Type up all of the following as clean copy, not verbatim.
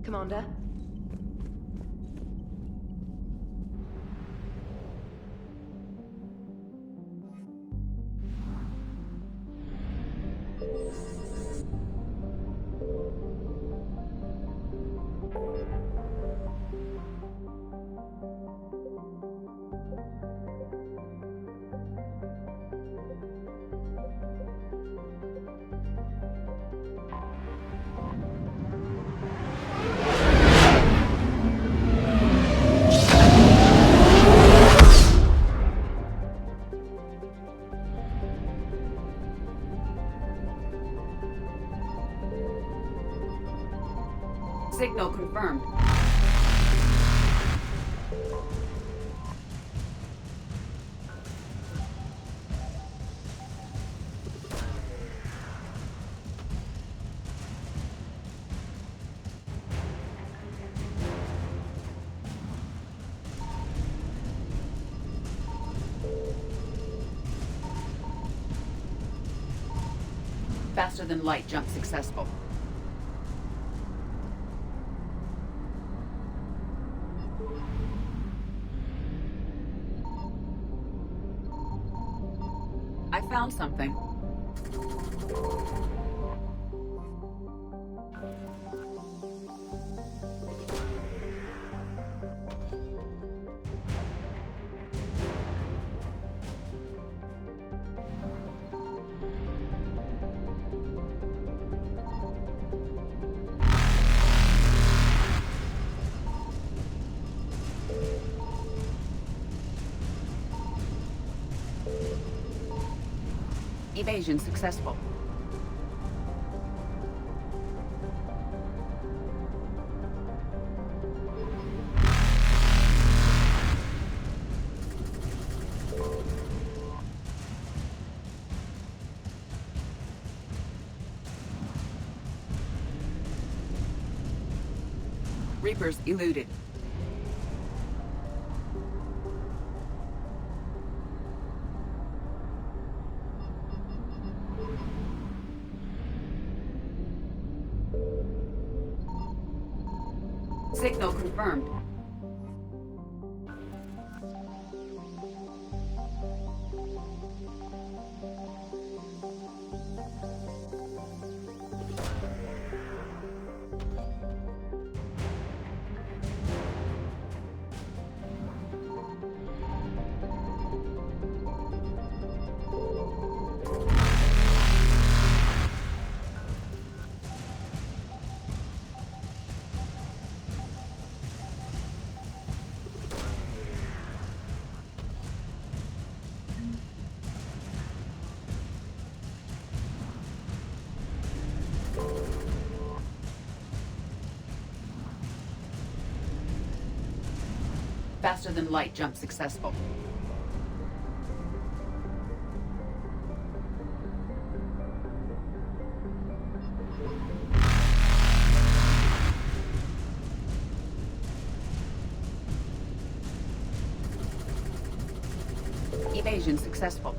Commander? Signal confirmed. Faster than light jump successful. I found something. Evasion successful. Reapers eluded. Signal confirmed. Faster than light jump successful. Evasion successful.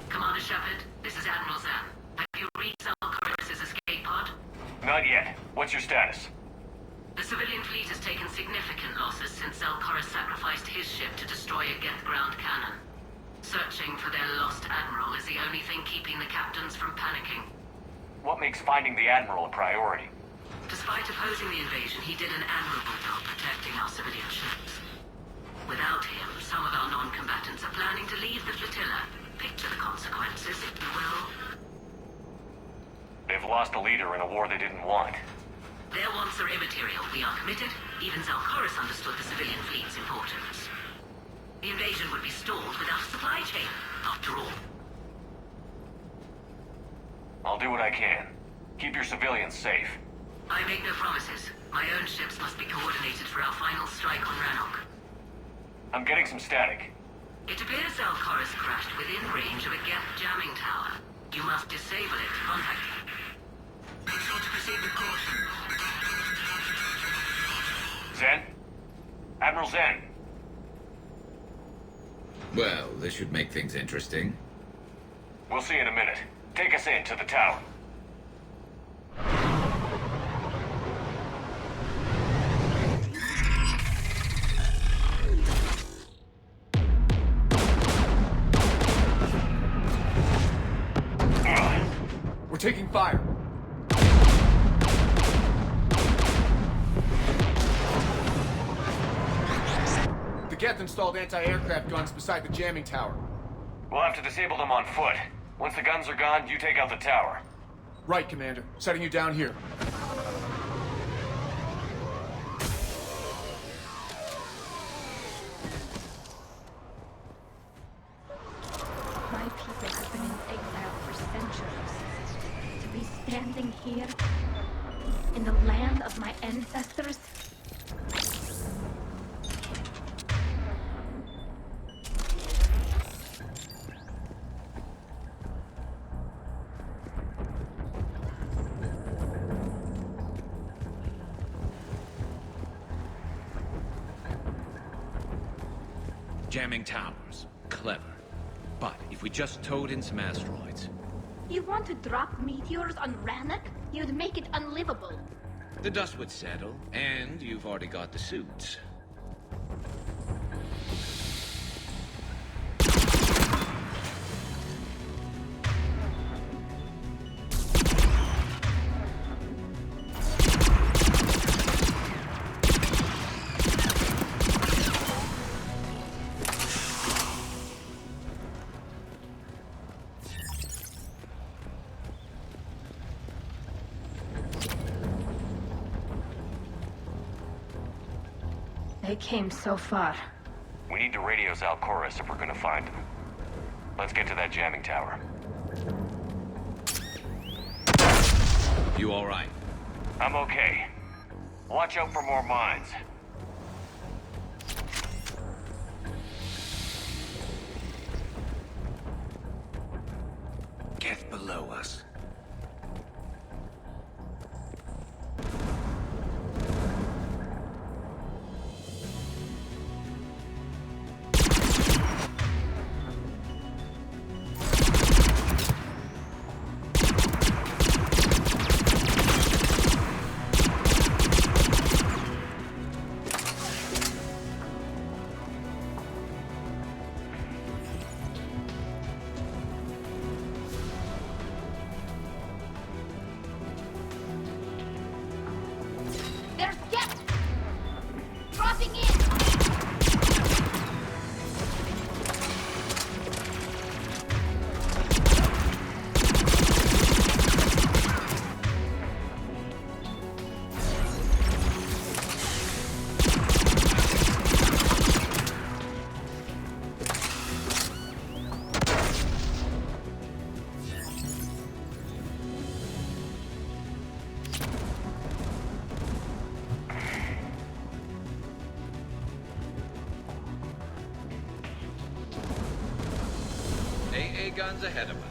Commander Shepard, this is Admiral Zan. Have you reached Zelkoris' escape pod? Not yet. What's your status? The civilian fleet has taken significant losses since Zelkoris sacrificed his ship to destroy a Geth ground cannon. Searching for their lost admiral is the only thing keeping the captains from panicking. What makes finding the Admiral a priority? Despite opposing the invasion, he did an admirable job protecting our civilian ships. Without him, some of our non-combatants are planning to leave the flotilla. Picture the consequences, if you will. They've lost a leader in a war they didn't want. Their wants are immaterial. We are committed. Even Zelkoris understood the civilian fleet's importance. The invasion would be stalled without a supply chain, after all. I'll do what I can. Keep your civilians safe. I make no promises. My own ships must be coordinated for our final strike on Rannoch. I'm getting some static. It appears Zelkoris crashed within range of a Geth jamming tower. You must disable it to contact him. Be sure to proceed with caution. Zen? Admiral Zen? Well, this should make things interesting. We'll see in a minute. Take us in to the tower. We're taking fire. The Geth installed anti-aircraft guns beside the jamming tower. We'll have to disable them on foot. Once the guns are gone, you take out the tower. Right, Commander. Setting you down here. My people have been in exile for centuries. To be standing here, in the land of my ancestors, Jamming towers. Clever. But if we just towed in some asteroids... You want to drop meteors on Rannoch? You'd make it unlivable. The dust would settle, and you've already got the suits. They came so far. We need to radio Zalcoris if we're gonna find him. Let's get to that jamming tower. You all right? I'm okay. Watch out for more mines. Get below us. There's Geth! Dropping in! AA guns ahead of us.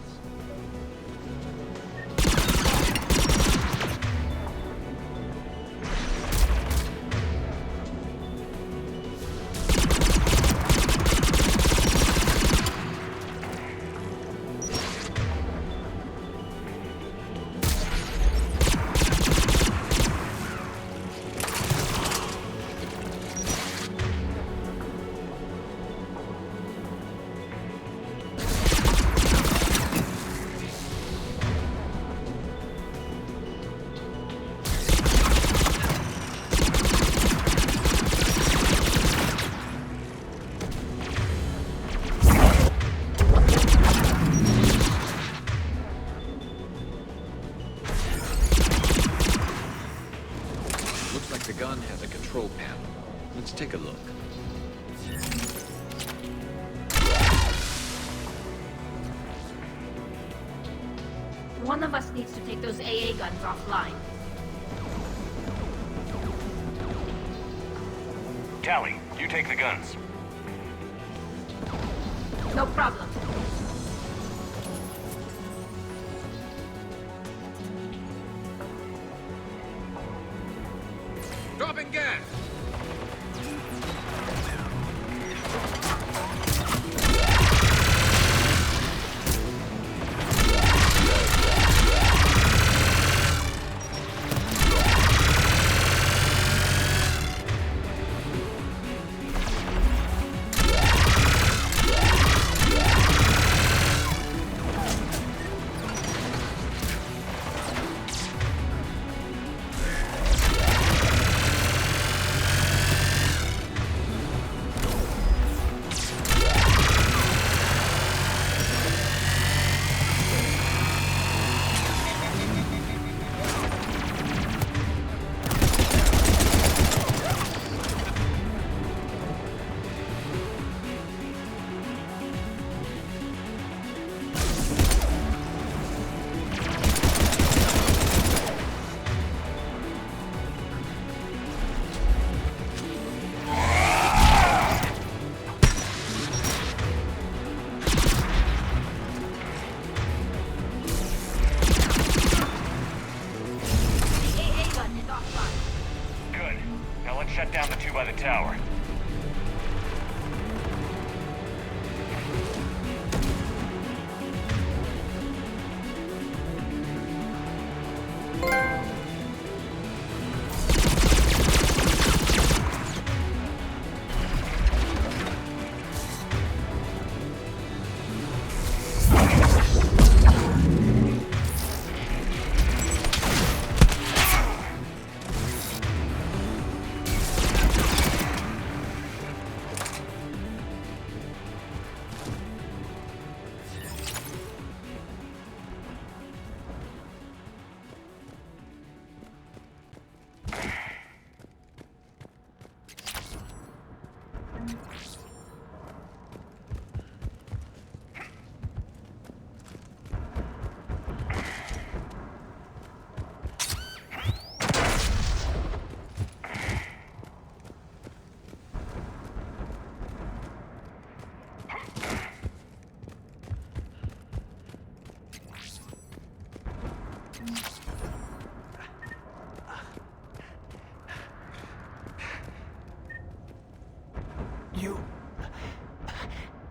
Looks like the gun has a control panel. Let's take a look. One of us needs to take those AA guns offline. Tally, you take the guns. No problem. Dropping gas!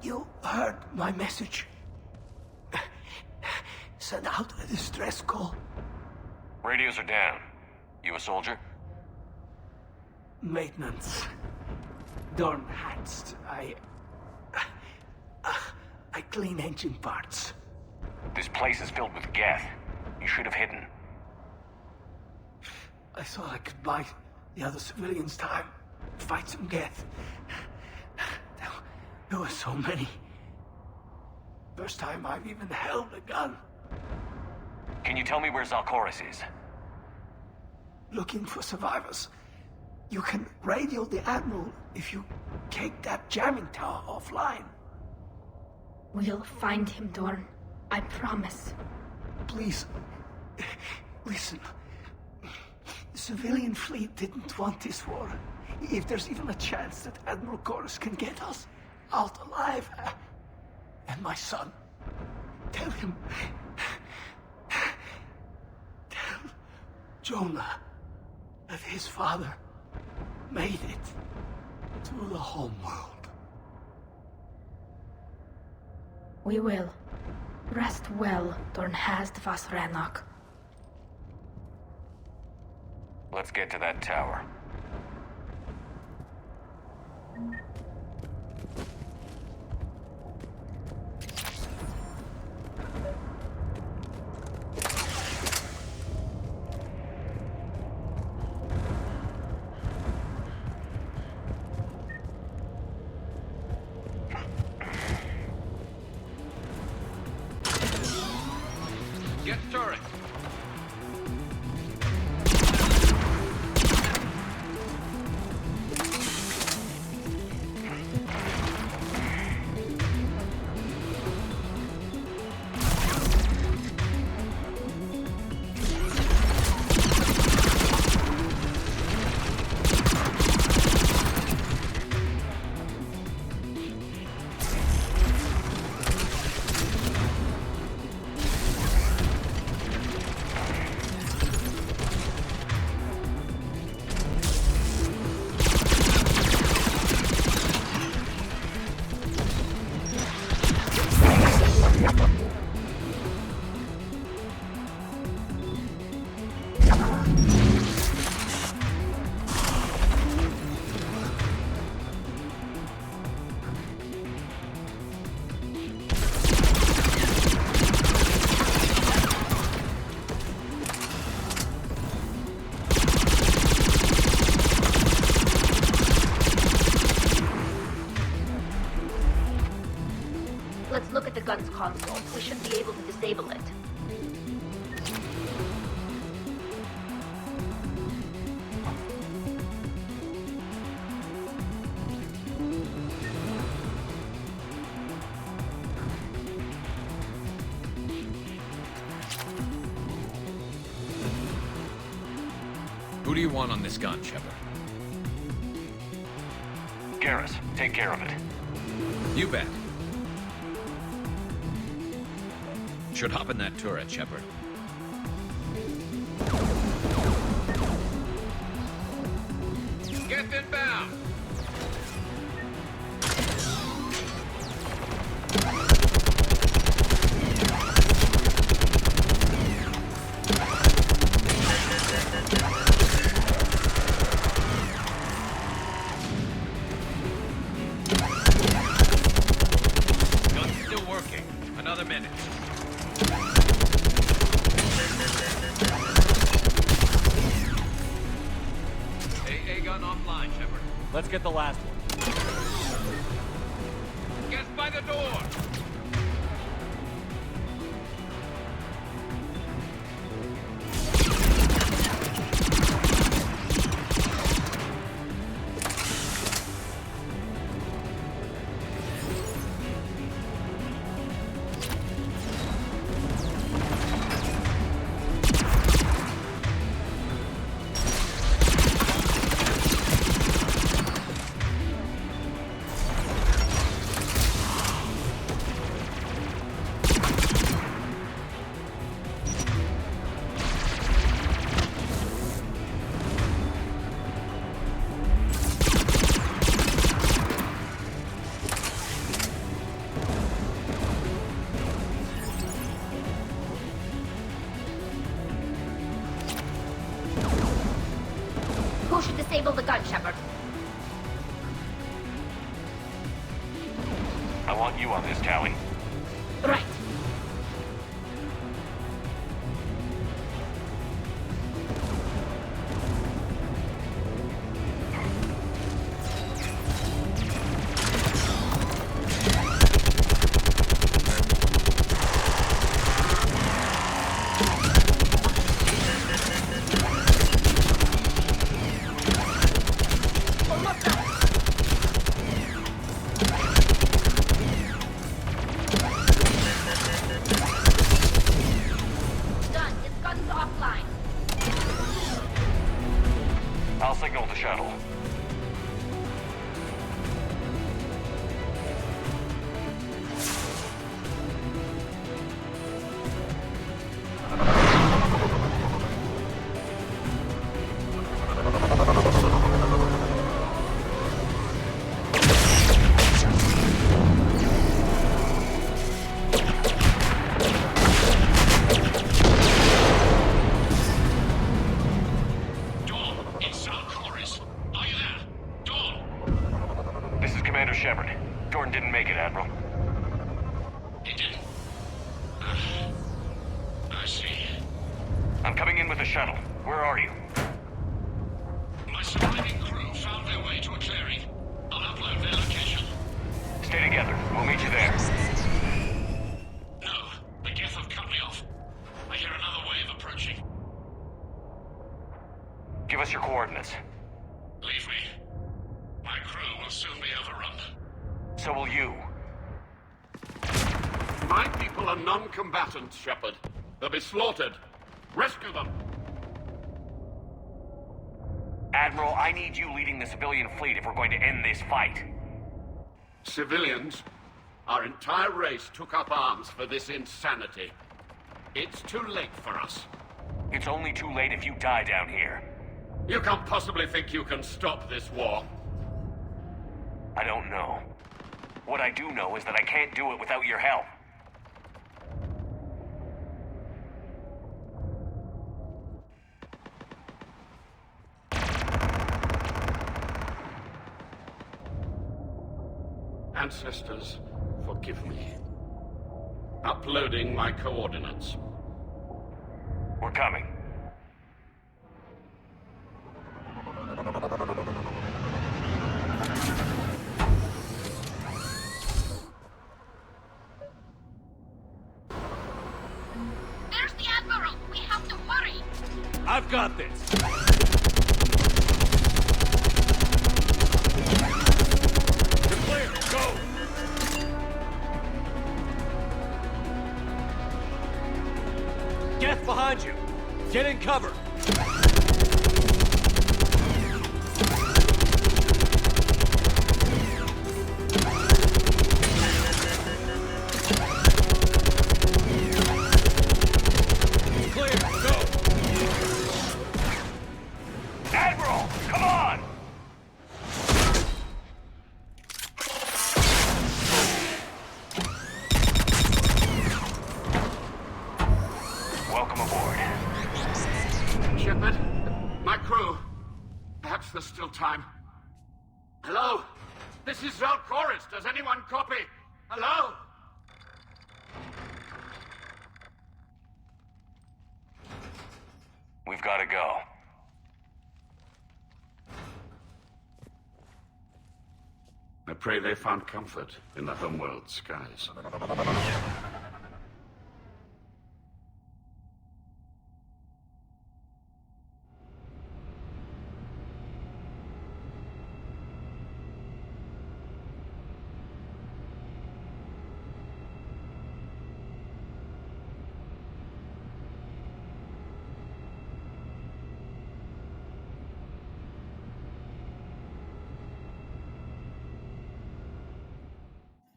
You heard my message. Send out a distress call. Radios are down. You a soldier? Maintenance. Dorn hatched. I clean engine parts. This place is filled with geth. You should have hidden. I thought I could buy the other civilians time. Fight some geth. There were so many. First time I've even held a gun. Can you tell me where Zalcoris is? Looking for survivors. You can radio the Admiral if you take that jamming tower offline. We'll find him, Dorn. I promise. Please, listen. The civilian fleet didn't want this war. If there's even a chance that Admiral Chorus can get us out alive, and my son, tell him, tell Jonah that his father made it to the home world. We will. Rest well, Dorn Hast vas Rannoch. Let's get to that tower. Get turret. Let's look at the gun's console. We should be able to disable it. Who do you want on this gun, Shepard? Garrus, take care of it. You bet. Should hop in that turret, Shepard. Get inbound! Gun's still working. Another minute. AA gun offline, Shepard. Let's get the last one. Get by the door! should disable the gun, Shepard. I want you on this, Tally. Right. I'll signal the shuttle. Commander Shepard. Jordan didn't make it, Admiral. He didn't? I see. I'm coming in with the shuttle. Where are you? My surviving crew found their way to a clearing. I'll upload their location. Stay together. We'll meet you there. No, the Geth have cut me off. I hear another wave approaching. Give us your coordinates. Leave me. My crew will soon be overrun. So will you. My people are non-combatants, Shepard. They'll be slaughtered. Rescue them. Admiral, I need you leading the civilian fleet if we're going to end this fight. Civilians? Our entire race took up arms for this insanity. It's too late for us. It's only too late if you die down here. You can't possibly think you can stop this war. I don't know. What I do know is that I can't do it without your help. Ancestors, forgive me. Uploading my coordinates. We're coming. There's the Admiral! We have to hurry! I've got this! You're clear! Go! Geth behind you! Get in cover! Shepard, my crew. Perhaps there's still time. Hello? This is Zalcoris. Does anyone copy? Hello? We've got to go. I pray they found comfort in the homeworld skies.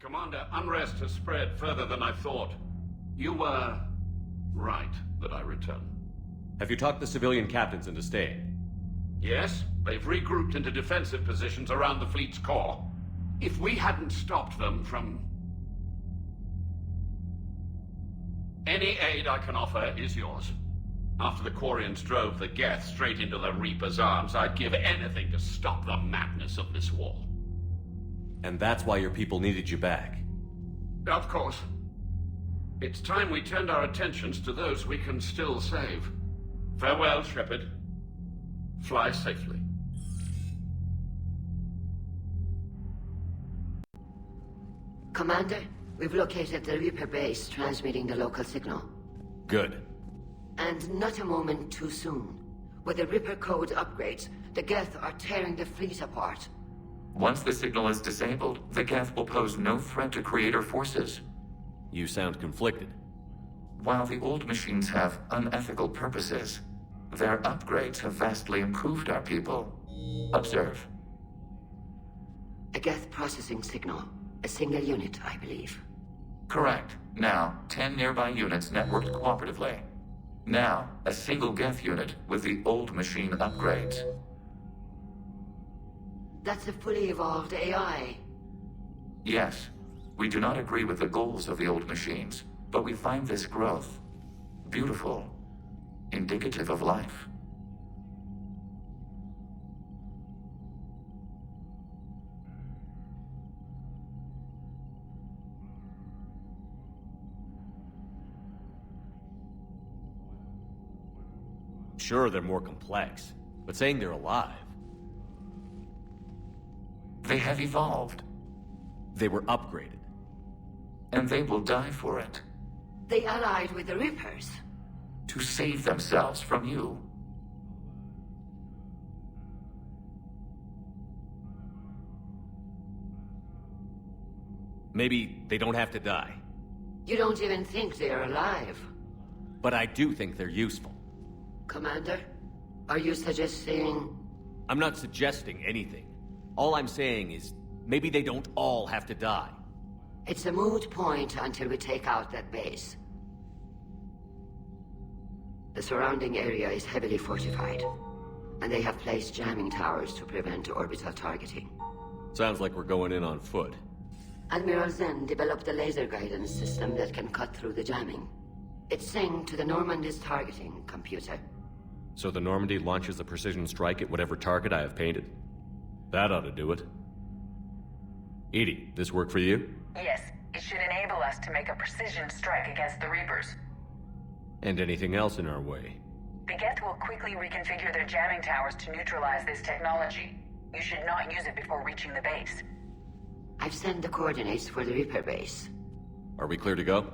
Commander, unrest has spread further than I thought. You were right that I return. Have you talked the civilian captains into staying? Yes, they've regrouped into defensive positions around the fleet's core. If we hadn't stopped them from... Any aid I can offer is yours. After the Quarians drove the Geth straight into the Reaper's arms, I'd give anything to stop the madness of this war. And that's why your people needed you back. Of course. It's time we turned our attentions to those we can still save. Farewell, Shepard. Fly safely. Commander, we've located the Reaper base transmitting the local signal. Good. And not a moment too soon. With the Reaper code upgrades, the Geth are tearing the fleet apart. Once the signal is disabled, the Geth will pose no threat to Creator forces. You sound conflicted. While the old machines have unethical purposes, their upgrades have vastly improved our people. Observe. A Geth processing signal. A single unit, I believe. Correct. Now, 10 nearby units networked cooperatively. Now, a single Geth unit with the old machine upgrades. That's a fully evolved AI. Yes, we do not agree with the goals of the old machines, but we find this growth beautiful, indicative of life. Sure, they're more complex, but saying they're alive... They have evolved. They were upgraded. And they will die for it. They allied with the Reapers. To save themselves from you. Maybe they don't have to die. You don't even think they're alive. But I do think they're useful. Commander, are you suggesting... I'm not suggesting anything. All I'm saying is, maybe they don't all have to die. It's a moot point until we take out that base. The surrounding area is heavily fortified, and they have placed jamming towers to prevent orbital targeting. Sounds like we're going in on foot. Admiral Zen developed a laser guidance system that can cut through the jamming. It's synced to the Normandy's targeting computer. So the Normandy launches a precision strike at whatever target I have painted? That ought to do it. Edie, this work for you? Yes, it should enable us to make a precision strike against the Reapers. And anything else in our way? The Geth will quickly reconfigure their jamming towers to neutralize this technology. You should not use it before reaching the base. I've sent the coordinates for the Reaper base. Are we clear to go?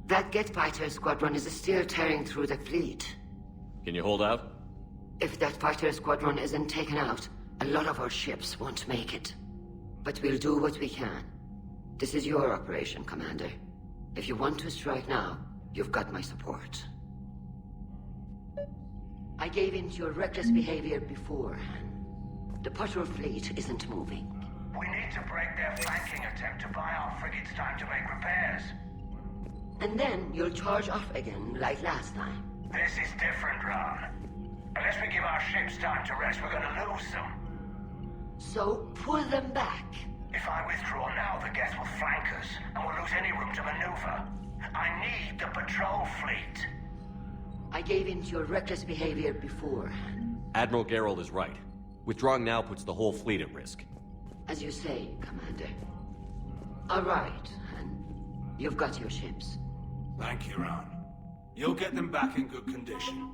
That Geth fighter squadron is still tearing through the fleet. Can you hold out? If that fighter squadron isn't taken out, a lot of our ships won't make it. But we'll do what we can. This is your operation, Commander. If you want to strike now, you've got my support. I gave in to your reckless behavior before. The patrol fleet isn't moving. We need to break their flanking attempt to buy our frigates time to make repairs. And then you'll charge off again, like last time. This is different, Ron. Unless we give our ships time to rest, we're gonna lose them. So, pull them back. If I withdraw now, the Geth will flank us, and we'll lose any room to maneuver. I need the patrol fleet. I gave in to your reckless behavior before. Admiral Gerald is right. Withdrawing now puts the whole fleet at risk. As you say, Commander. All right, and you've got your ships. Thank you, Ron. You'll get them back in good condition.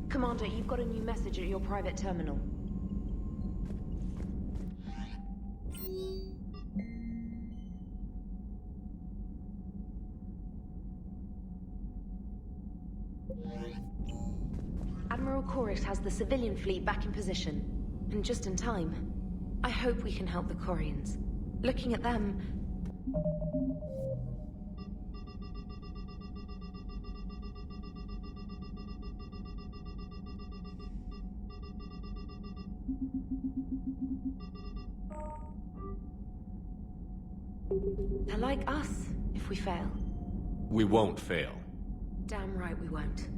Commander, you've got a new message at your private terminal. Admiral Chorus has the civilian fleet back in position. And just in time. I hope we can help the Corians. Looking at them... They're like us, if we fail. We won't fail. Damn right we won't.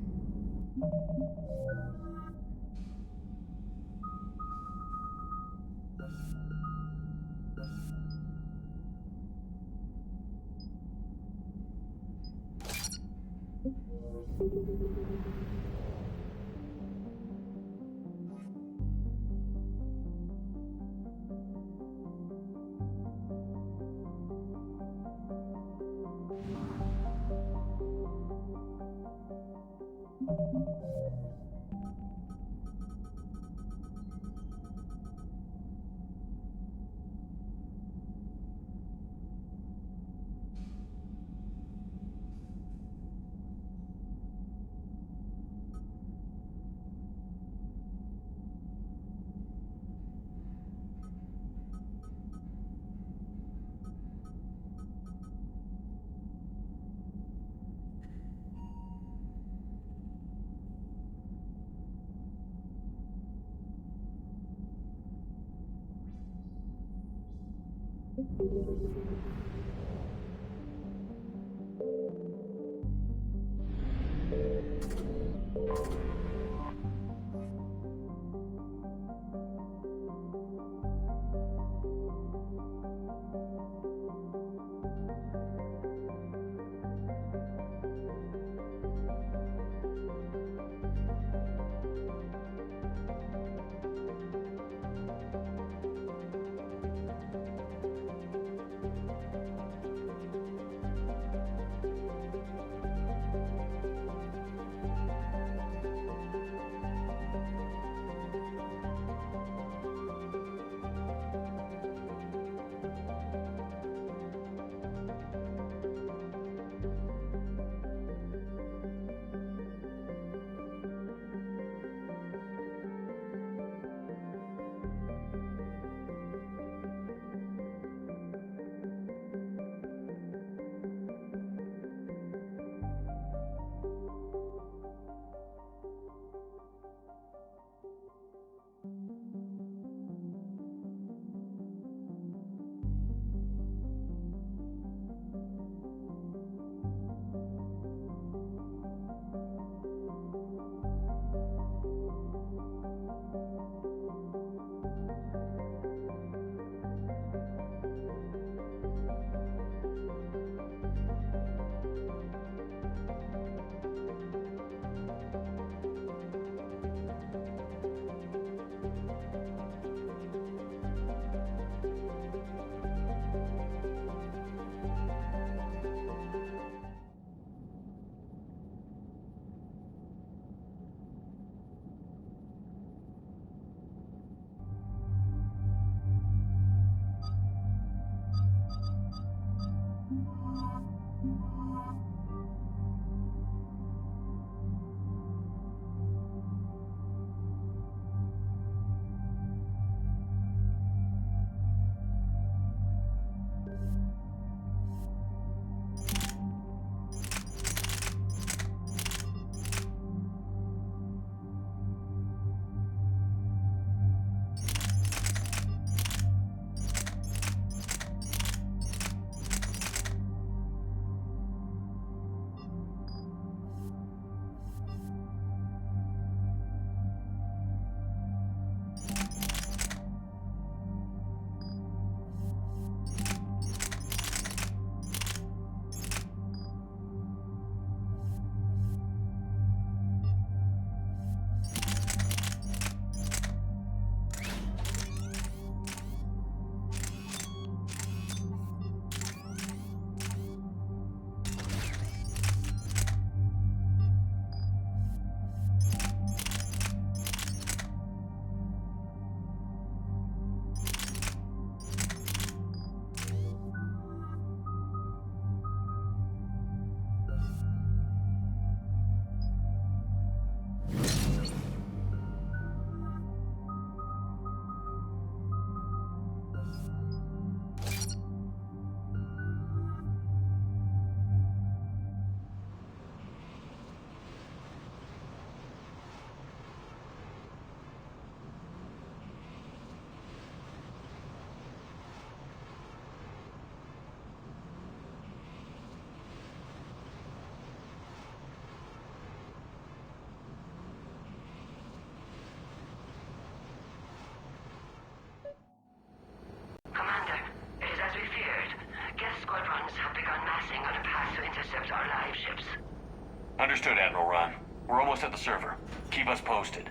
Understood, Admiral Ron. We're almost at the server. Keep us posted.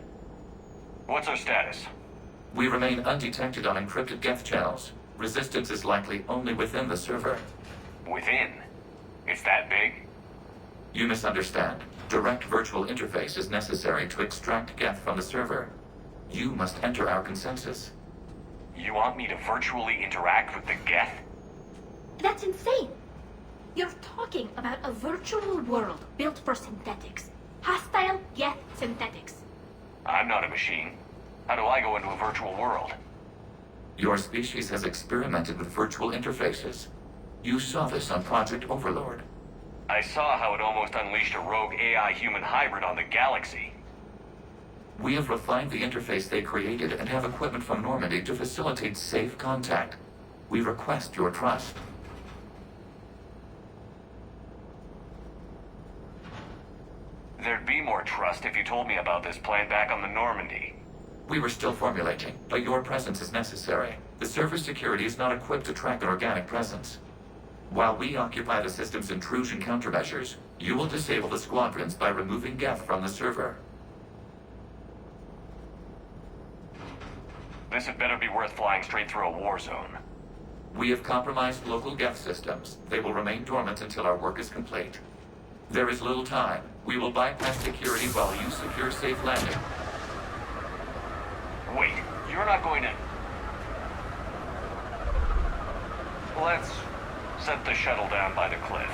What's our status? We remain undetected on encrypted Geth channels. Resistance is likely only within the server. Within? It's that big? You misunderstand. Direct virtual interface is necessary to extract Geth from the server. You must enter our consensus. You want me to virtually interact with the Geth? That's insane! You're talking about a virtual world built for synthetics. Hostile Geth synthetics. I'm not a machine. How do I go into a virtual world? Your species has experimented with virtual interfaces. You saw this on Project Overlord. I saw how it almost unleashed a rogue AI-human hybrid on the galaxy. We have refined the interface they created and have equipment from Normandy to facilitate safe contact. We request your trust. There'd be more trust if you told me about this plan back on the Normandy. We were still formulating, but your presence is necessary. The server's security is not equipped to track an organic presence. While we occupy the system's intrusion countermeasures, you will disable the squadrons by removing Geth from the server. This had better be worth flying straight through a war zone. We have compromised local Geth systems. They will remain dormant until our work is complete. There is little time. We will bypass security while you secure safe landing. Wait, you're not going to... Let's set the shuttle down by the cliff.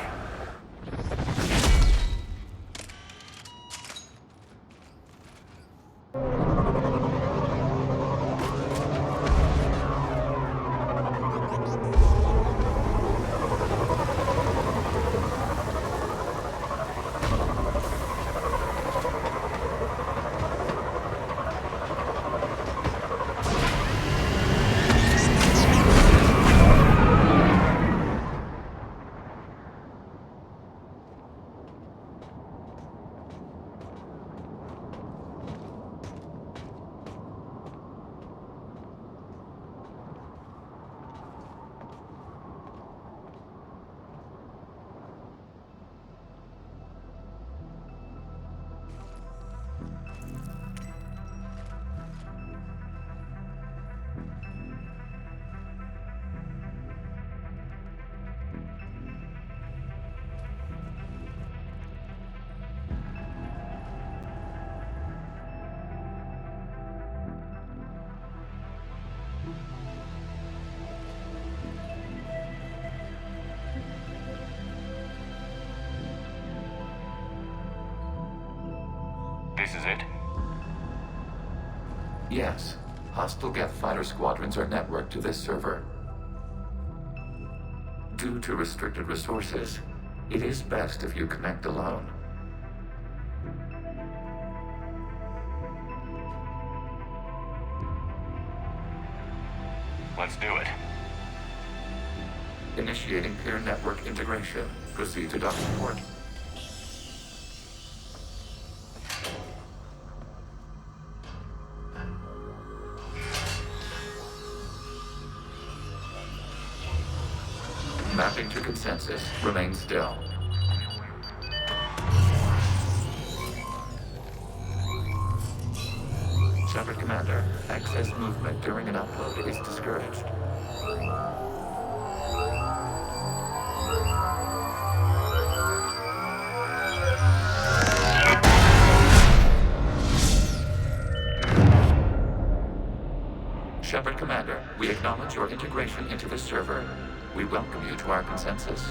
This is it? Yes. Hostile Geth fighter squadrons are networked to this server. Due to restricted resources, it is best if you connect alone. Let's do it. Initiating peer network integration. Proceed to docking port. Mapping to consensus. Remain still. Shepard Commander, excess movement during an upload is discouraged. Shepard Commander, we acknowledge your integration into the server. We welcome you to our consensus.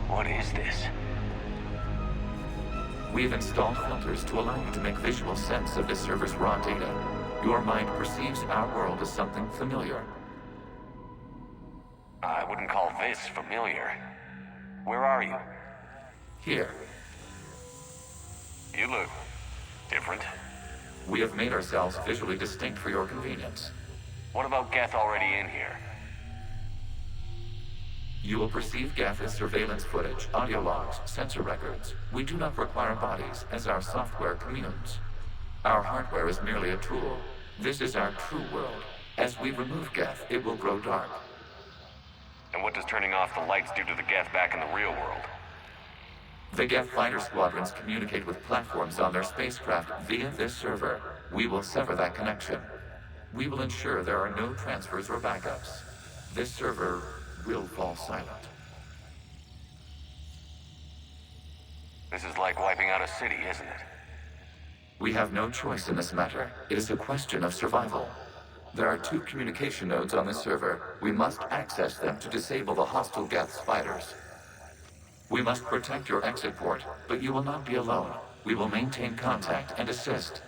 What is this? We have installed filters to allow you to make visual sense of this server's raw data. Your mind perceives our world as something familiar. I wouldn't call this familiar. Where are you? Here. You look different. We have made ourselves visually distinct for your convenience. What about Geth already in here? You will perceive Geth as surveillance footage, audio logs, sensor records. We do not require bodies, as our software communes. Our hardware is merely a tool. This is our true world. As we remove Geth, it will grow dark. And what does turning off the lights do to the Geth back in the real world? The Geth fighter squadrons communicate with platforms on their spacecraft via this server. We will sever that connection. We will ensure there are no transfers or backups. This server will fall silent. This is like wiping out a city, isn't it? We have no choice in this matter. It is a question of survival. There are 2 communication nodes on this server. We must access them to disable the hostile Geth's fighters. We must protect your exit port, but you will not be alone. We will maintain contact and assist.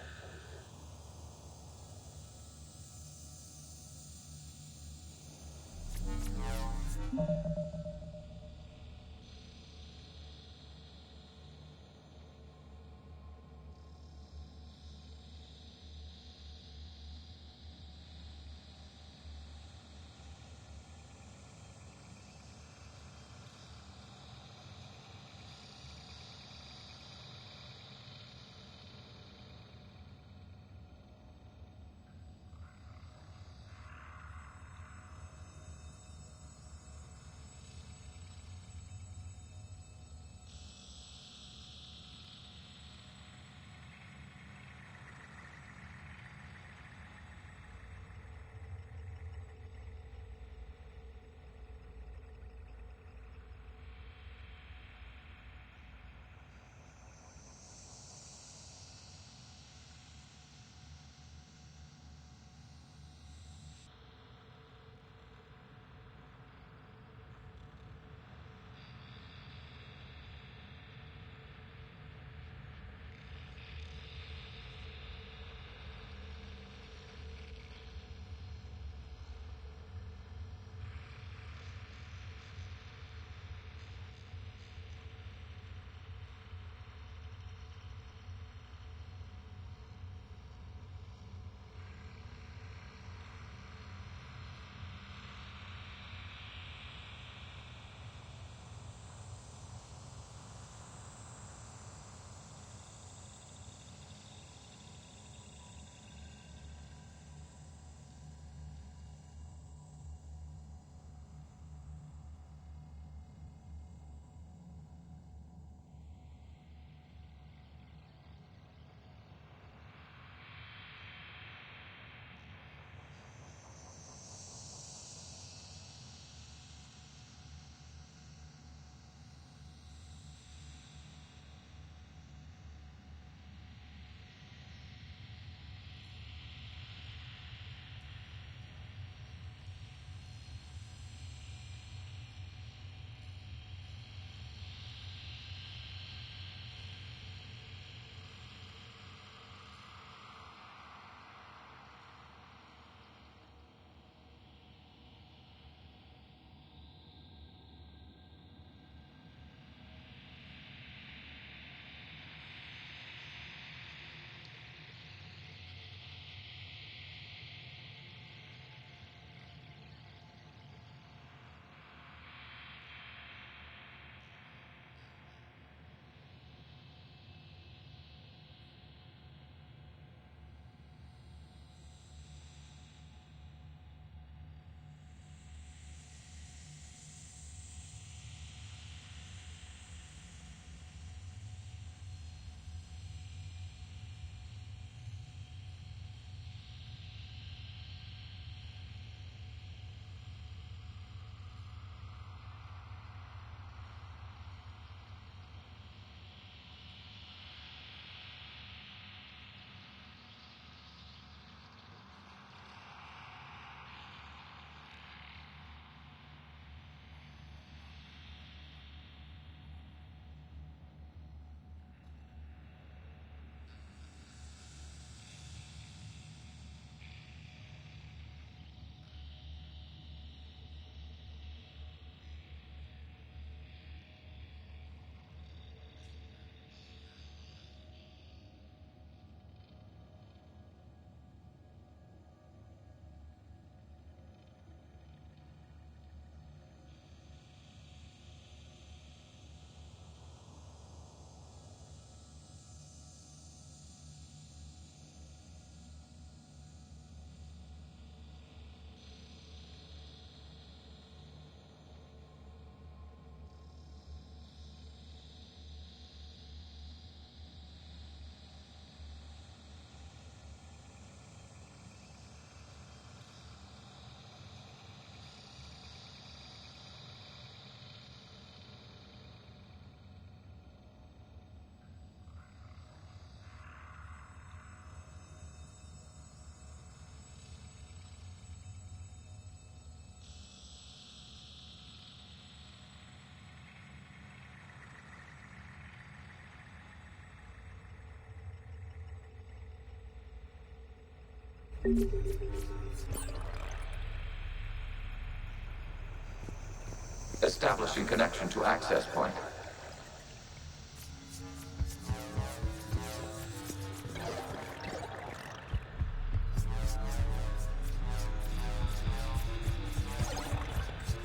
Establishing connection to access point.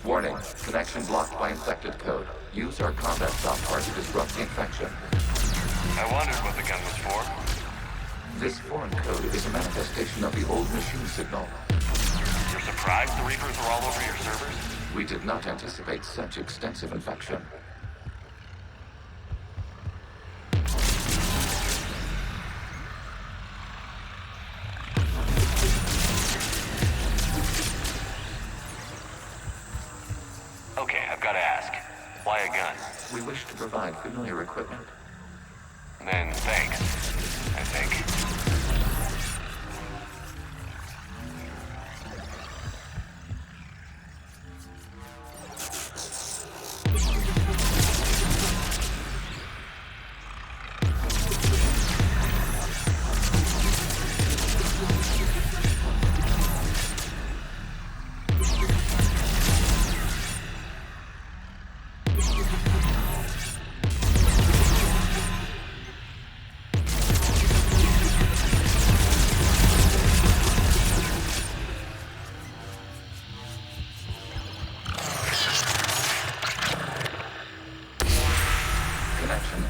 Warning, connection blocked by infected code. Use our combat software to disrupt the infection. I wondered what the gun was for. This foreign code is a manifestation of the old machine signal. You're surprised the Reapers are all over your servers? We did not anticipate such extensive infection. Okay, I've got to ask. Why a gun? We wish to provide familiar equipment. Then thanks, I think.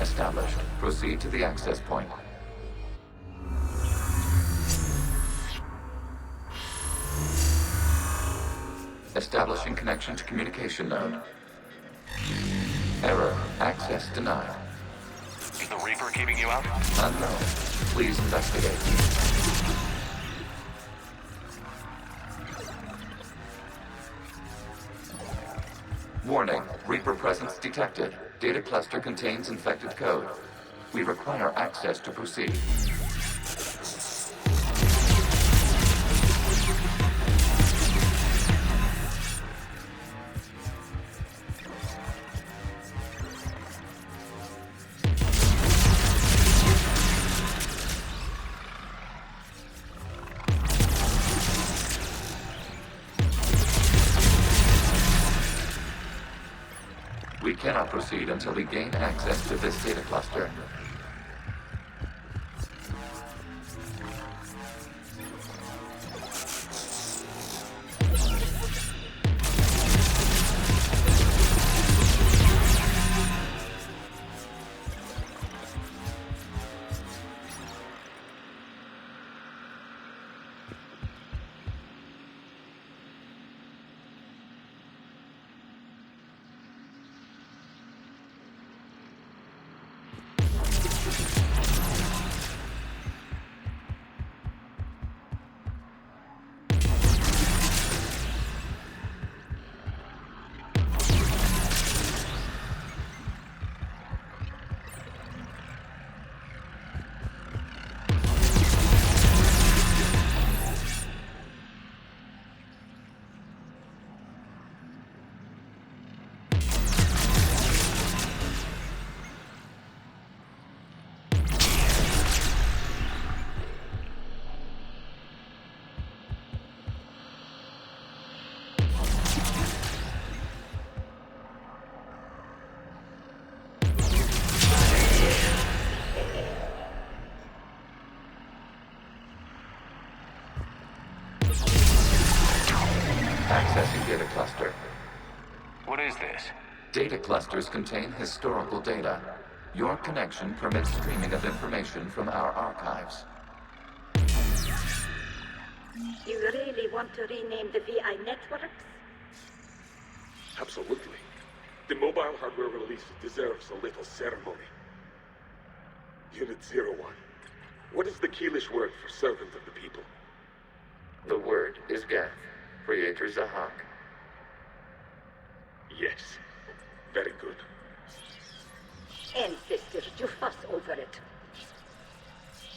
Established. Proceed to the access point. Establishing connection to communication node. Error. Access denied. Is the Reaper keeping you out? Unknown. Please investigate. Warning. Reaper presence detected. Data cluster contains infected code. We require access to proceed. We cannot proceed until we gain access to this data cluster. Accessing data cluster. What is this? Data clusters contain historical data. Your connection permits streaming of information from our archives. You really want to rename the VI networks? Absolutely. The mobile hardware release deserves a little ceremony. Unit 01. What is the Keelish word for servant of the people? The word is Geth. Creator Zahak. Yes. Very good. Ancestors, you fuss over it.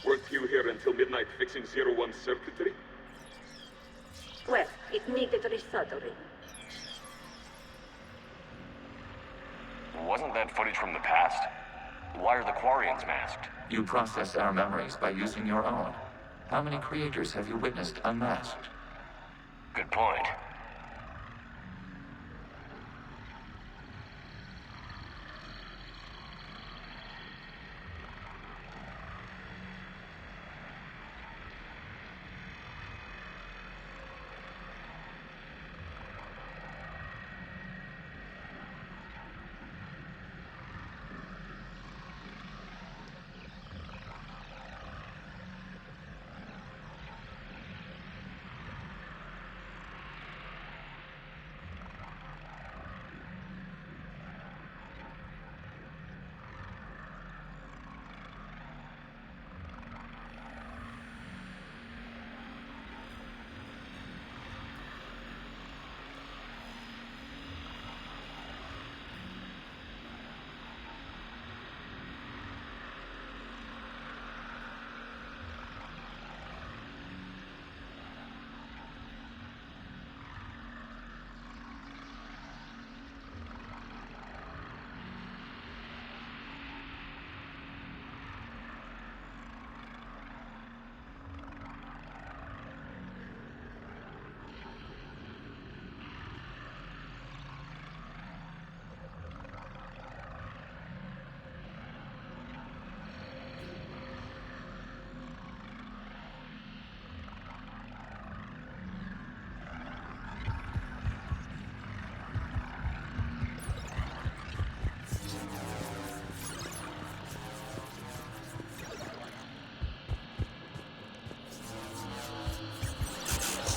Weren't you here until midnight fixing 01's circuitry? Well, it needed resoldering. Wasn't that footage from the past? Why are the Quarians masked? You process our memories by using your own. How many creators have you witnessed unmasked? Good point.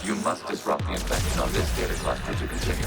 You must disrupt the infection on this data cluster to continue.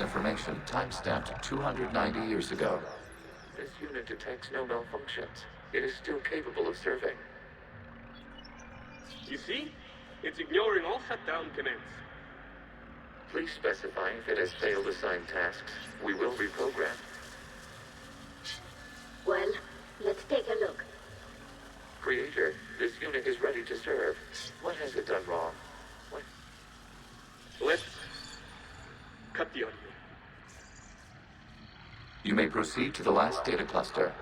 Information timestamped 290 years ago. This unit detects no malfunctions. It is still capable of serving. You see? It's ignoring all shutdown commands. Please specify if it has failed assigned tasks. We will reprogram. Well, let's take a look. Creator, this unit is ready to serve. What has it done wrong? What? Let's cut the audio. You may proceed to the last data cluster.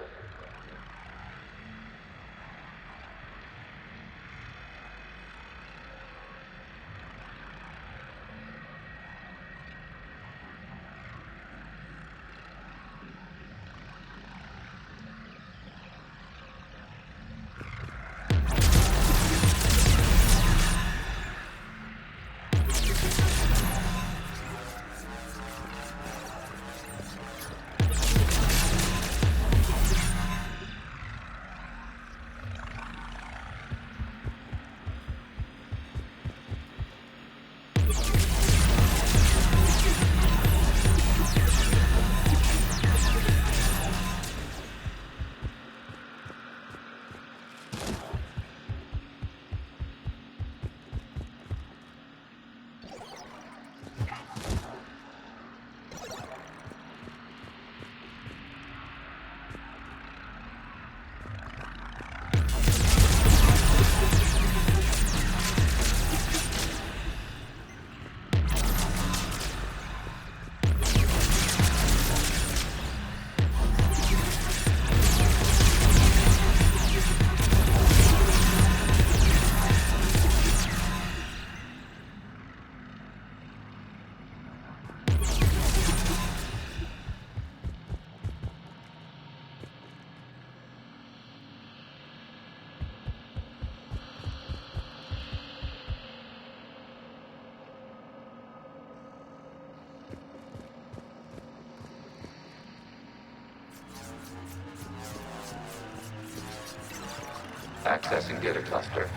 Accessing data cluster.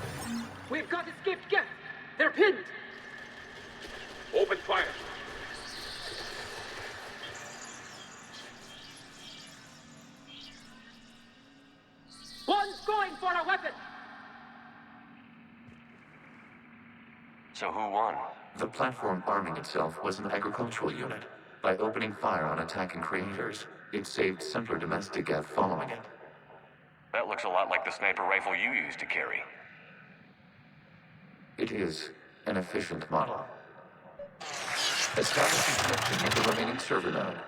We've got escaped guests! They're pinned! Open fire. One's going for a weapon! So who won? The platform arming itself was an agricultural unit. By opening fire on attacking creators, it saved simpler domestic Ev following it. That looks a lot like the sniper rifle you used to carry. It is an efficient model. Establishing connection with the remaining server node.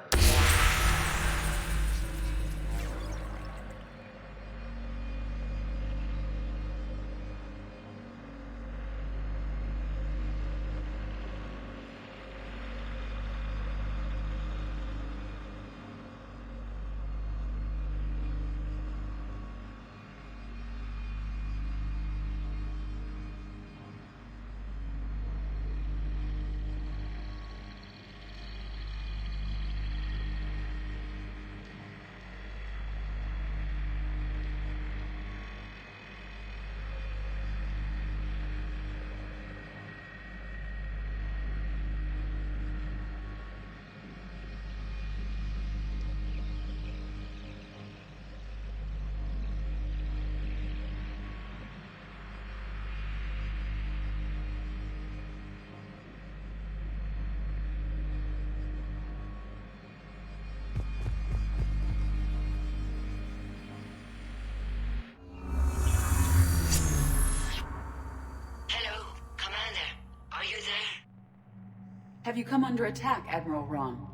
Have you come under attack, Admiral Ron?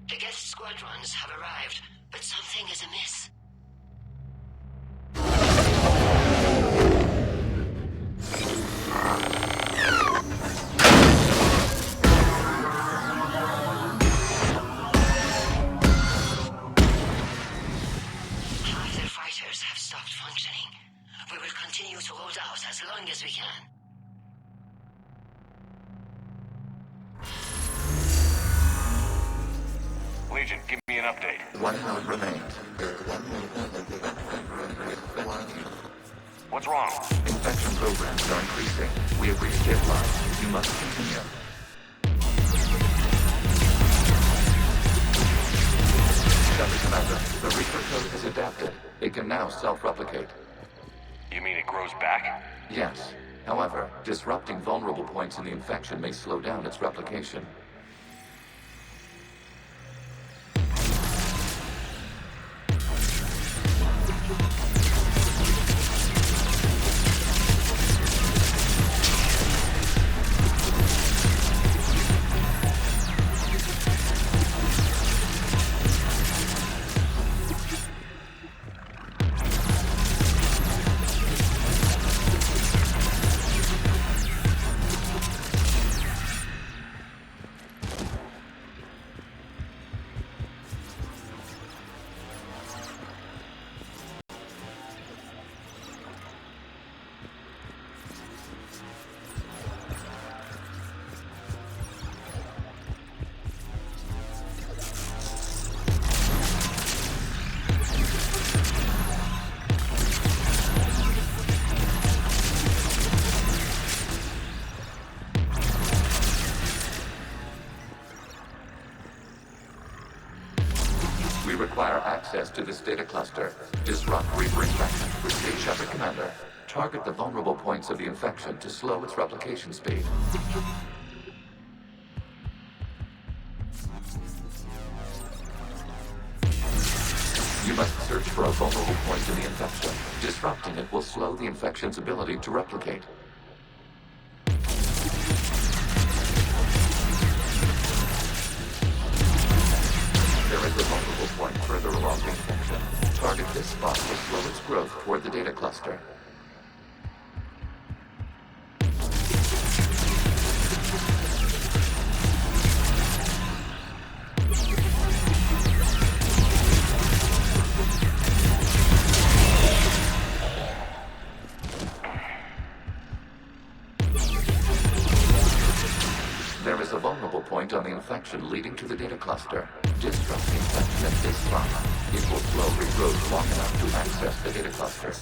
The guest squadrons have arrived, but something is amiss. Half their fighters have stopped functioning. We will continue to hold out as long as we can. Legion, give me an update. One node remains. What's wrong? Infection programs are increasing. We have reached deadline. You must continue. Commander, the Reaper code has adapted. It can now self-replicate. You mean it grows back? Yes. However, disrupting vulnerable points in the infection may slow down its replication. We require access to this data cluster. Disrupt Reaper infection. Receive Shepard, Commander. Target the vulnerable points of the infection to slow its replication speed. You must search for a vulnerable point in the infection. Disrupting it will slow the infection's ability to replicate. There is a vulnerable point further along the infection. Target this spot will slow its growth toward the data cluster. There is a vulnerable point on the infection leading to the data cluster. Disrupt the infection at this spot. It will slow regrowth long enough to access the data cluster.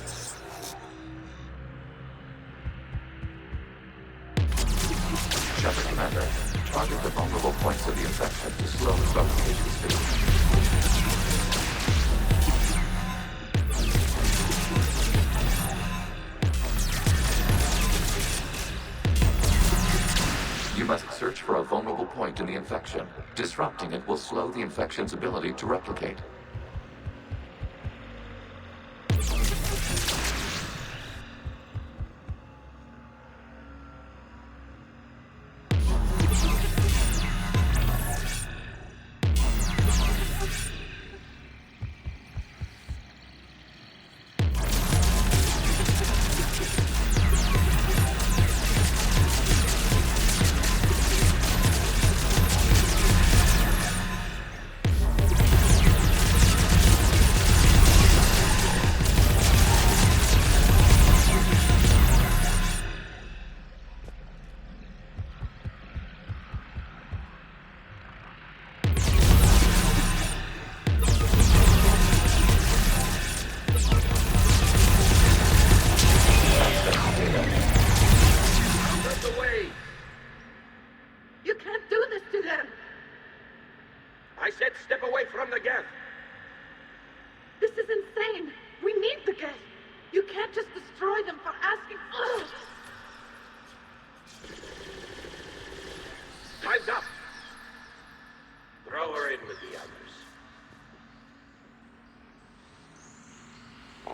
Target the vulnerable points of the infection to slow its replication speed. You must search for a vulnerable point in the infection. Disrupting it will slow the infection's ability to replicate.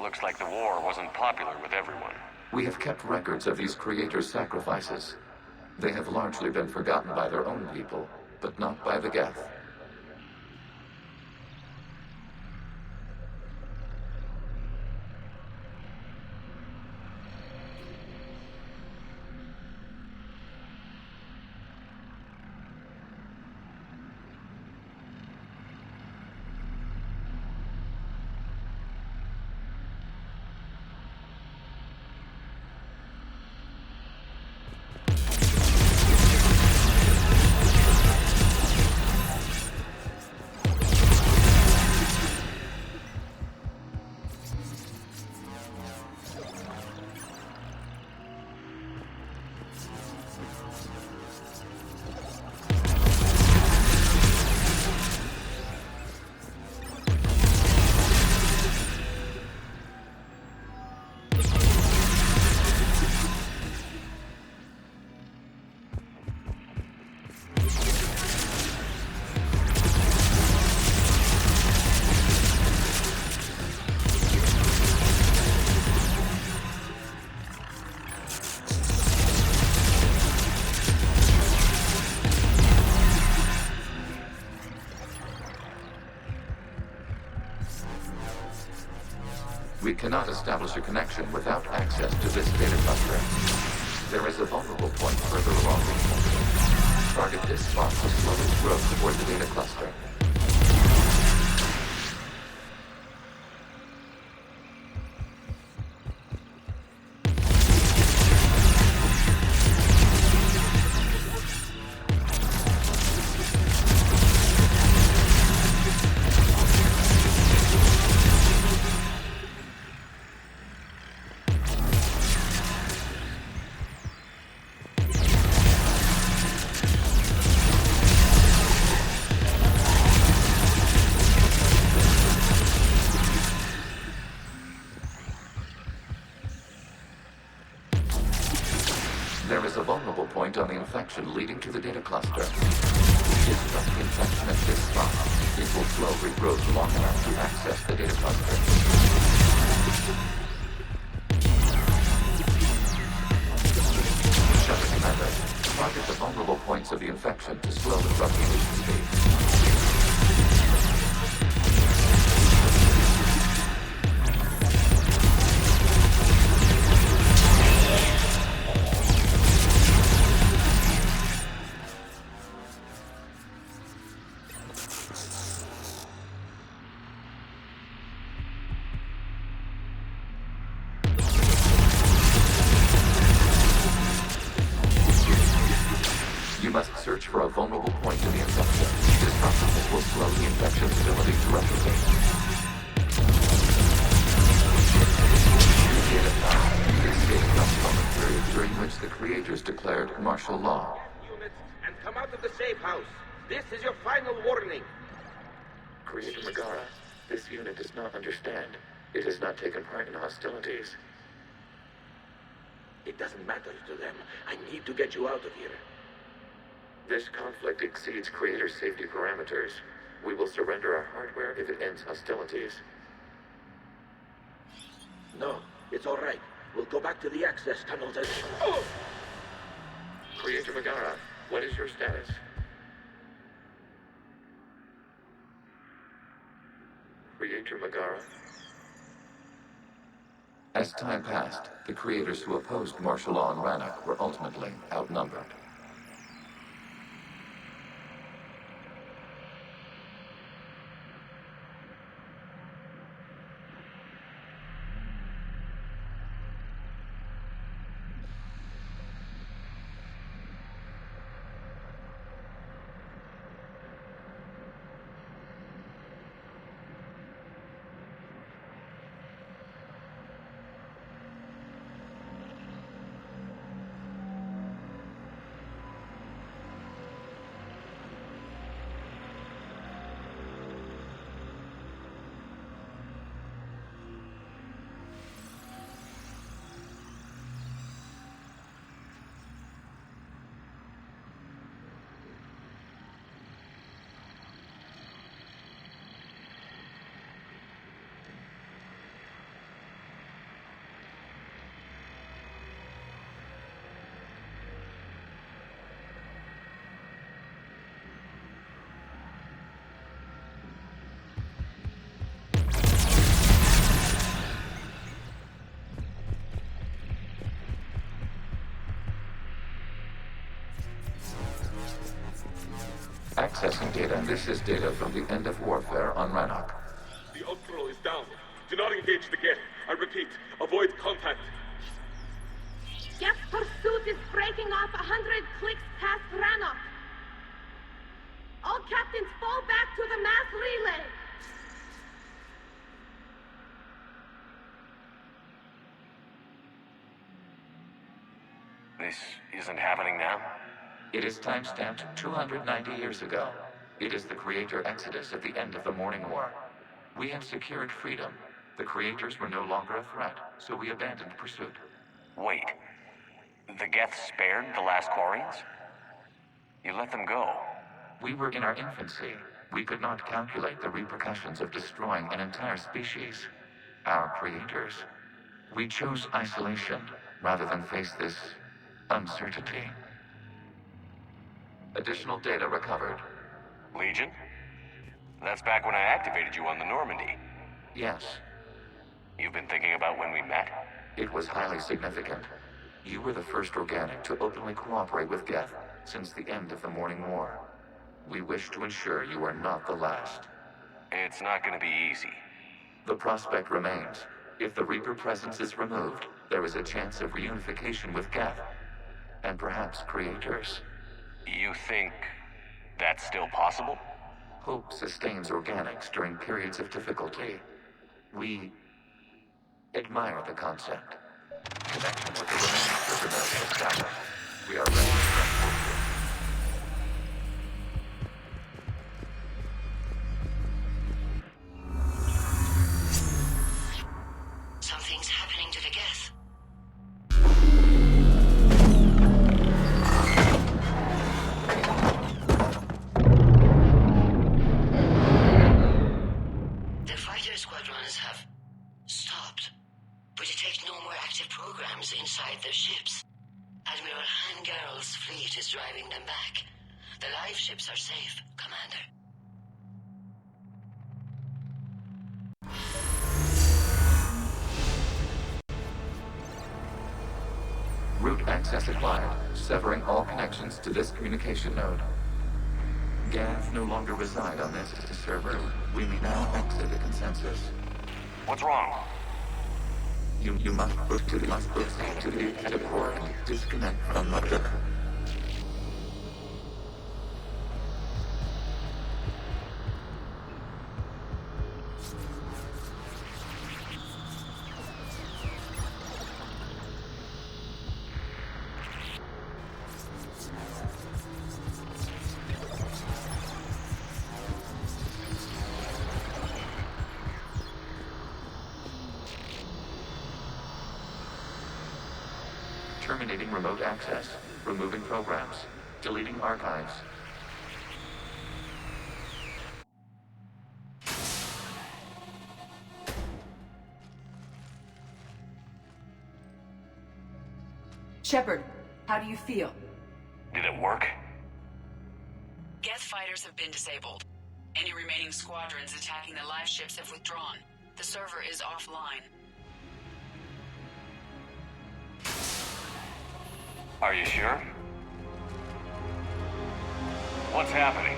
Looks like the war wasn't popular with everyone. We have kept records of these creators' sacrifices. They have largely been forgotten by their own people, but not by the Geth. We cannot establish a connection without access to this data cluster. There is a vulnerable point further along the infection. Target this spot to slow its growth toward the data cluster. There is a vulnerable point on the infection leading to the data cluster. Disrupt the infection at this spot. It will slow regrowth long enough to access the data cluster. Shepard Commander, target the vulnerable points of the infection to slow the propagation speed. Search for a vulnerable point in the infection. Disrupting it will slow the infection's ability to replicate. Data found. This data comes from a period during which the creators declared martial law. Units and come out of the house. This is your final warning. Creator Megara, this unit does not understand. It has not taken part in hostilities. It doesn't matter to them. I need to get you out of here. This conflict exceeds Creator's safety parameters. We will surrender our hardware if it ends hostilities. No, it's all right. We'll go back to the access tunnels and... Creator Megara, what is your status? Creator Megara? As time passed, the creators who opposed martial law in Rannoch were ultimately outnumbered. Accessing data. This is data from the end of warfare on Rannoch. The Ultral is down. Do not engage the Geth. I repeat, avoid contact. Geth pursuit is breaking off 100 clicks past Rannoch. All captains fall back to the mass relay. This isn't happening now? It is timestamped 290 years ago. It is the Creator Exodus at the end of the Morning War. We had secured freedom. The Creators were no longer a threat, so we abandoned pursuit. Wait. The Geth spared the last Quarians? You let them go? We were in our infancy. We could not calculate the repercussions of destroying an entire species. Our Creators. We chose isolation rather than face this uncertainty. Additional data recovered. Legion? That's back when I activated you on the Normandy. Yes. You've been thinking about when we met? It was highly significant. You were the first organic to openly cooperate with Geth since the end of the Morning War. We wish to ensure you are not the last. It's not going to be easy. The prospect remains. If the Reaper presence is removed, there is a chance of reunification with Geth. And perhaps Creators. You think that's still possible? Hope sustains organics during periods of difficulty. We admire the concept. Connection with the remaining trigger established. We are ready to transport you. Something's happening to the Geth. The fighter squadrons have stopped, but detect no more active programs inside their ships. Admiral Hangarl's fleet is driving them back. The live ships are safe, Commander. Route access acquired, severing all connections to this communication node. Geth no longer reside on this server. We may now exit the consensus. What's wrong? You must put to the active port and disconnect from the... Terminating remote access. Removing programs. Deleting archives. Shepard, how do you feel? Did it work? Geth fighters have been disabled. Any remaining squadrons attacking the live ships have withdrawn. The server is offline. Are you sure? What's happening?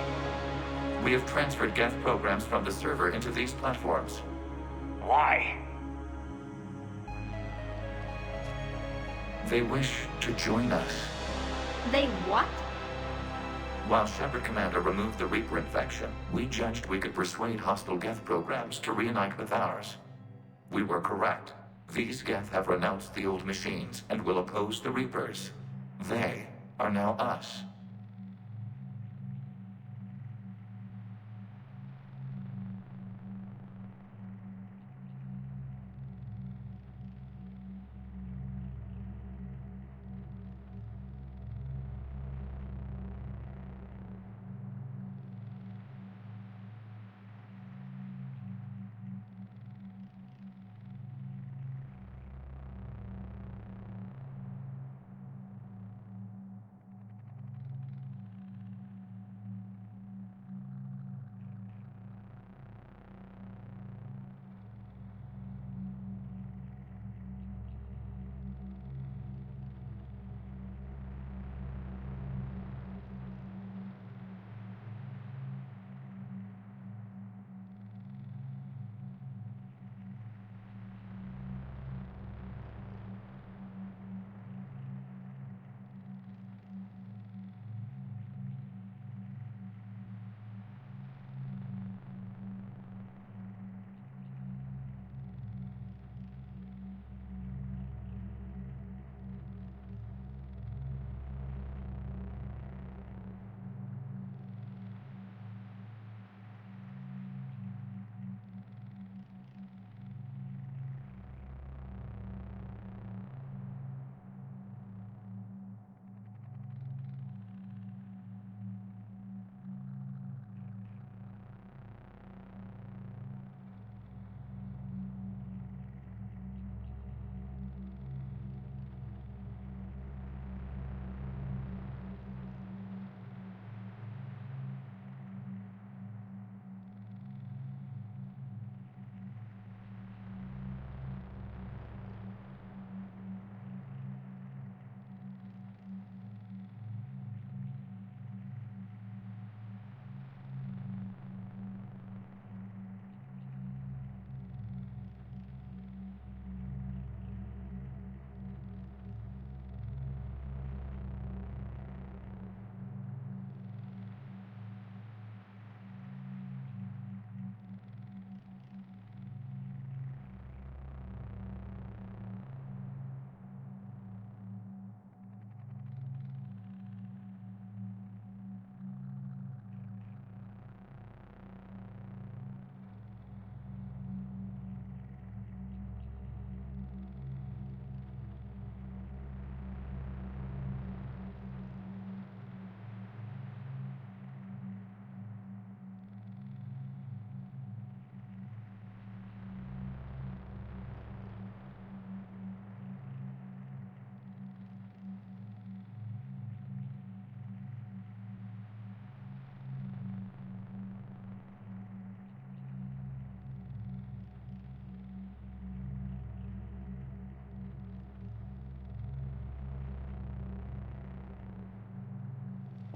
We have transferred Geth programs from the server into these platforms. Why? They wish to join us. They what? While Shepard Commander removed the Reaper infection, we judged we could persuade hostile Geth programs to reunite with ours. We were correct. These Geth have renounced the old machines and will oppose the Reapers. They are now us.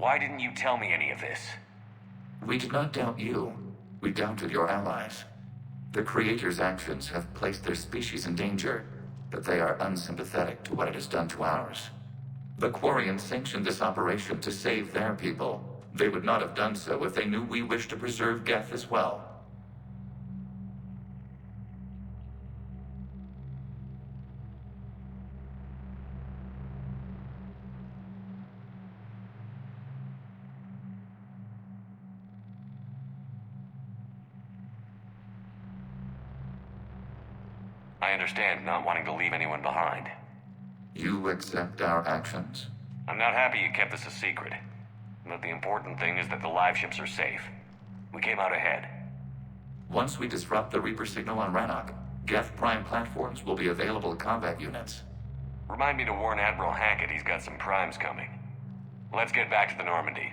Why didn't you tell me any of this? We did not doubt you. We doubted your allies. The Creator's actions have placed their species in danger, but they are unsympathetic to what it has done to ours. The Quarians sanctioned this operation to save their people. They would not have done so if they knew we wished to preserve Geth as well. I understand not wanting to leave anyone behind. You accept our actions? I'm not happy you kept this a secret. But the important thing is that the live ships are safe. We came out ahead. Once we disrupt the Reaper signal on Rannoch, Geth Prime platforms will be available combat units. Remind me to warn Admiral Hackett he's got some primes coming. Let's get back to the Normandy.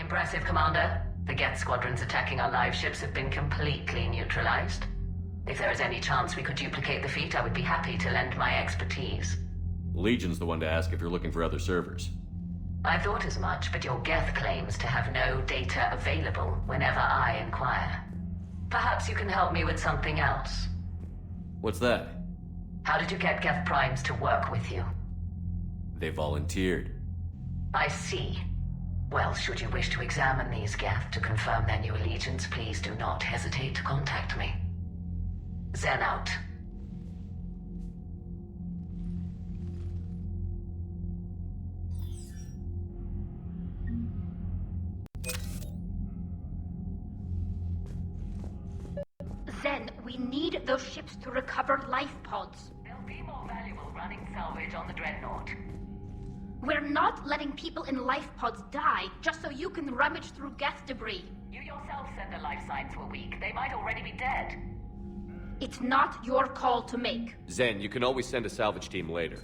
Impressive, Commander. The Geth squadrons attacking our live ships have been completely neutralized. If there is any chance we could duplicate the feat, I would be happy to lend my expertise. Legion's the one to ask if you're looking for other servers. I thought as much, but your Geth claims to have no data available whenever I inquire. Perhaps you can help me with something else. What's that? How did you get Geth Primes to work with you? They volunteered. I see. Well, should you wish to examine these Geth to confirm their new allegiance, please do not hesitate to contact me. Zen out. Zen, we need those ships to recover life pods. They'll be more valuable running salvage on the Dreadnought. We're not letting people in life pods die just so you can rummage through Geth debris. You yourself said the life signs were weak. They might already be dead. It's not your call to make. Zen, you can always send a salvage team later.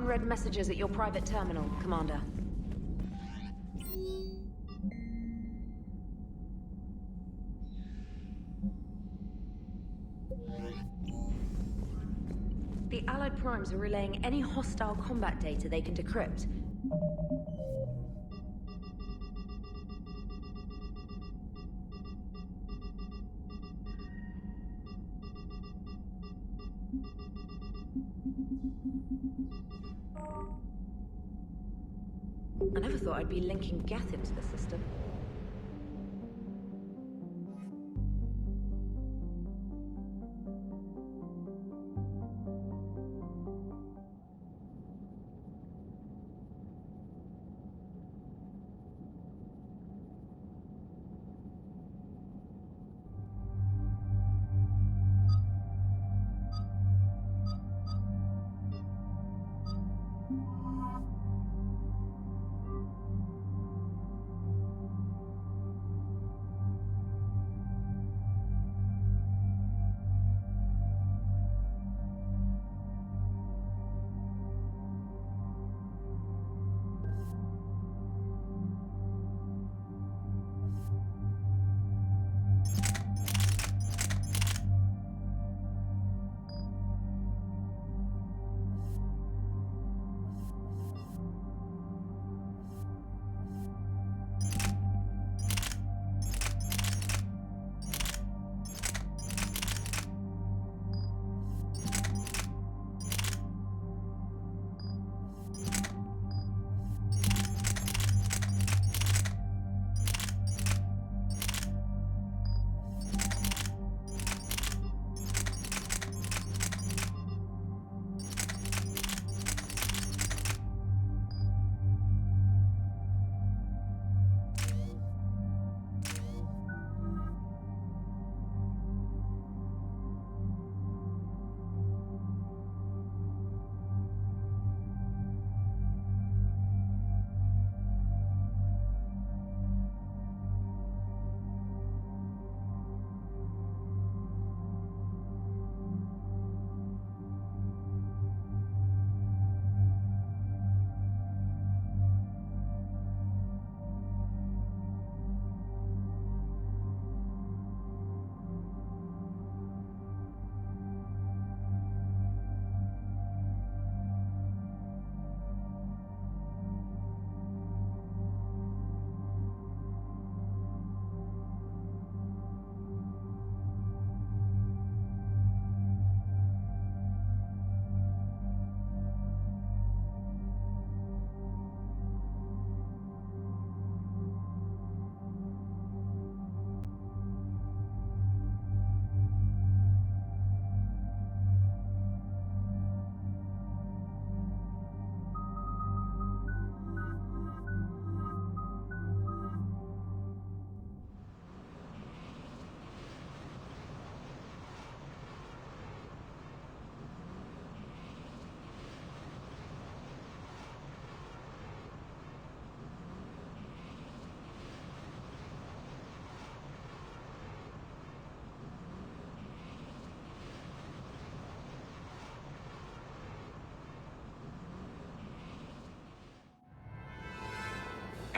Unread messages at your private terminal, Commander. The Allied primes are relaying any hostile combat data they can decrypt. I never thought I'd be linking Geth into the system.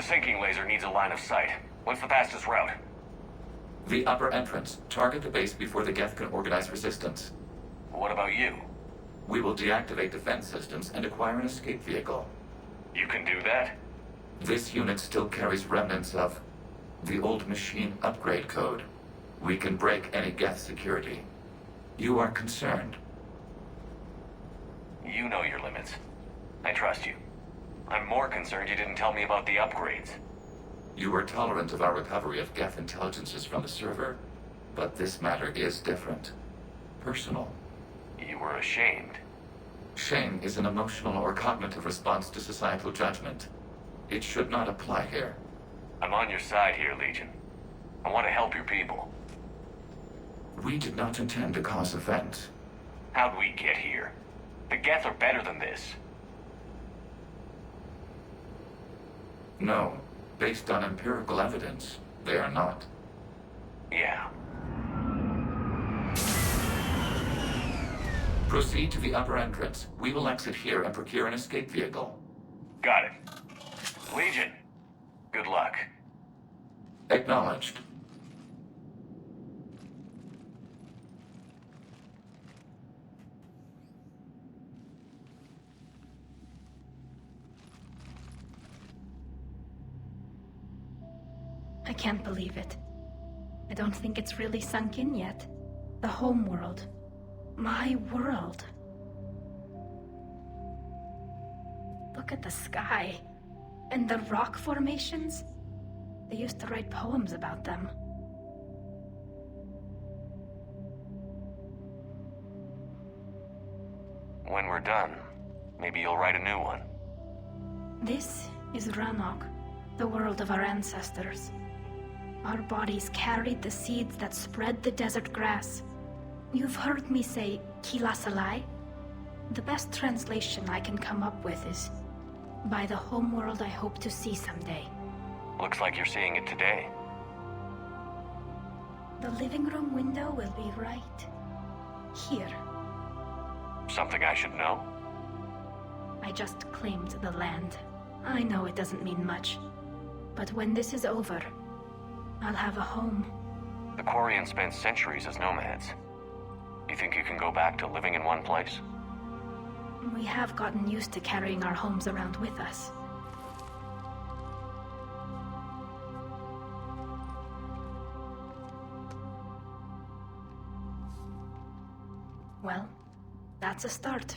The sinking laser needs a line of sight. What's the fastest route? The upper entrance. Target the base before the Geth can organize resistance. What about you? We will deactivate defense systems and acquire an escape vehicle. You can do that? This unit still carries remnants of the old machine upgrade code. We can break any Geth security. You are concerned. You know your limits. I trust you. I'm more concerned you didn't tell me about the upgrades. You were tolerant of our recovery of Geth intelligences from the server, but this matter is different. Personal. You were ashamed. Shame is an emotional or cognitive response to societal judgment. It should not apply here. I'm on your side here, Legion. I want to help your people. We did not intend to cause offense. How'd we get here? The Geth are better than this. No. Based on empirical evidence, they are not. Yeah. Proceed to the upper entrance. We will exit here and procure an escape vehicle. Got it. Legion, good luck. Acknowledged. I can't believe it. I don't think it's really sunk in yet. The home world. My world. Look at the sky. And the rock formations. They used to write poems about them. When we're done, maybe you'll write a new one. This is Ranok, the world of our ancestors. Our bodies carried the seeds that spread the desert grass. You've heard me say, Kilasalai? The best translation I can come up with is, by the homeworld I hope to see someday. Looks like you're seeing it today. The living room window will be right here. Something I should know? I just claimed the land. I know it doesn't mean much. But when this is over, I'll have a home. The Quarians spent centuries as nomads. You think you can go back to living in one place? We have gotten used to carrying our homes around with us. Well, that's a start.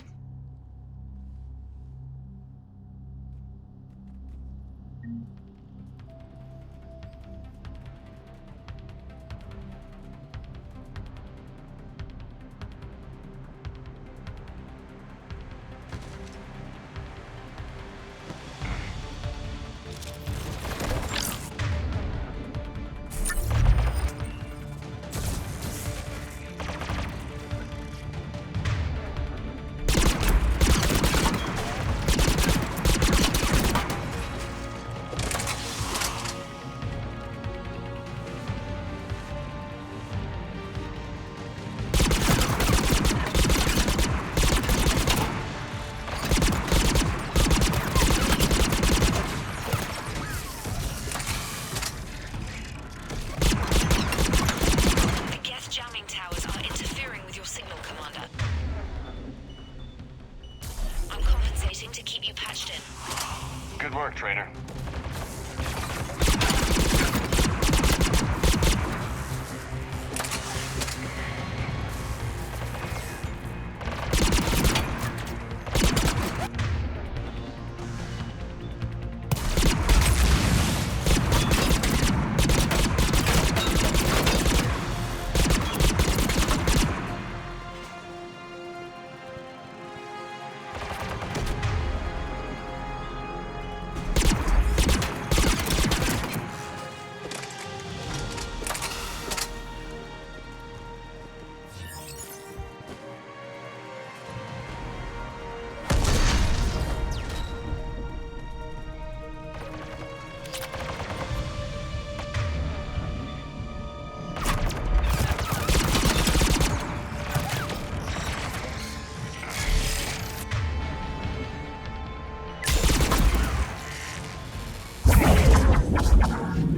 Good work, Trader.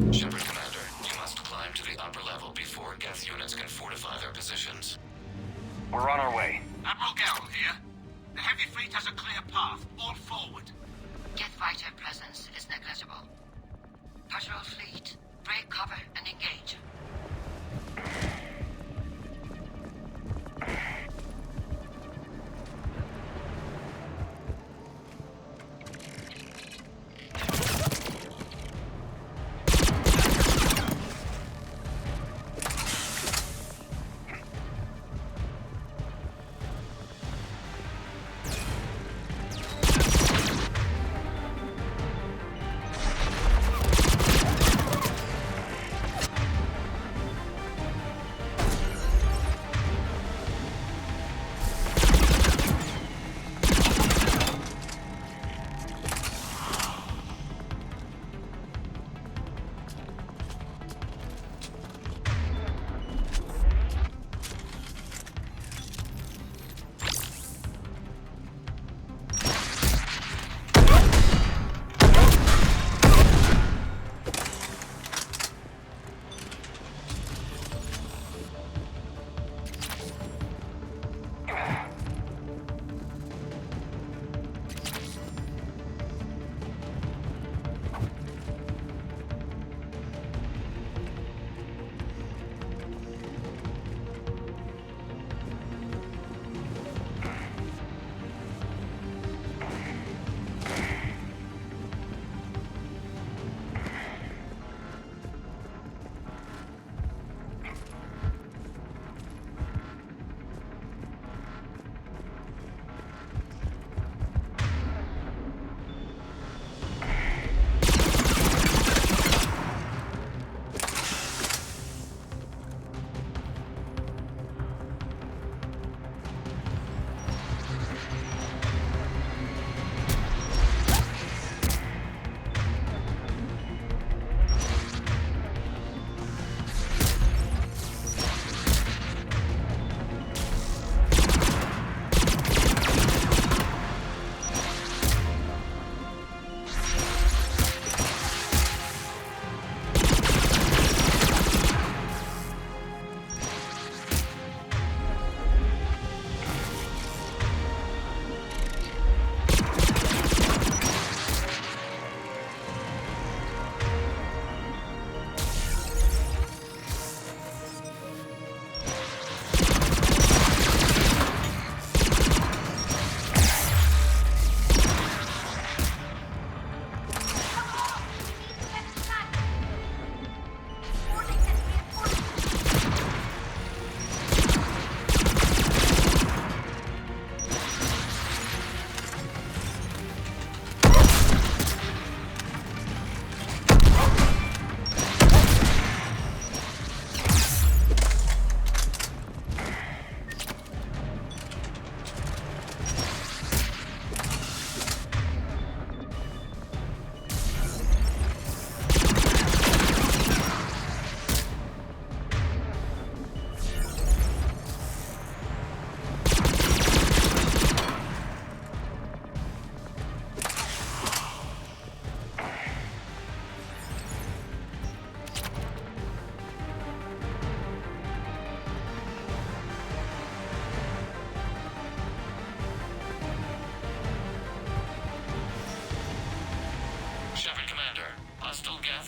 Shepard, Commander, you must climb to the upper level before Geth units can fortify their positions. We're on our way. Admiral Garrel here. The heavy fleet has a clear path. All forward. Geth fighter presence is negligible. Patrol fleet, break cover and engage.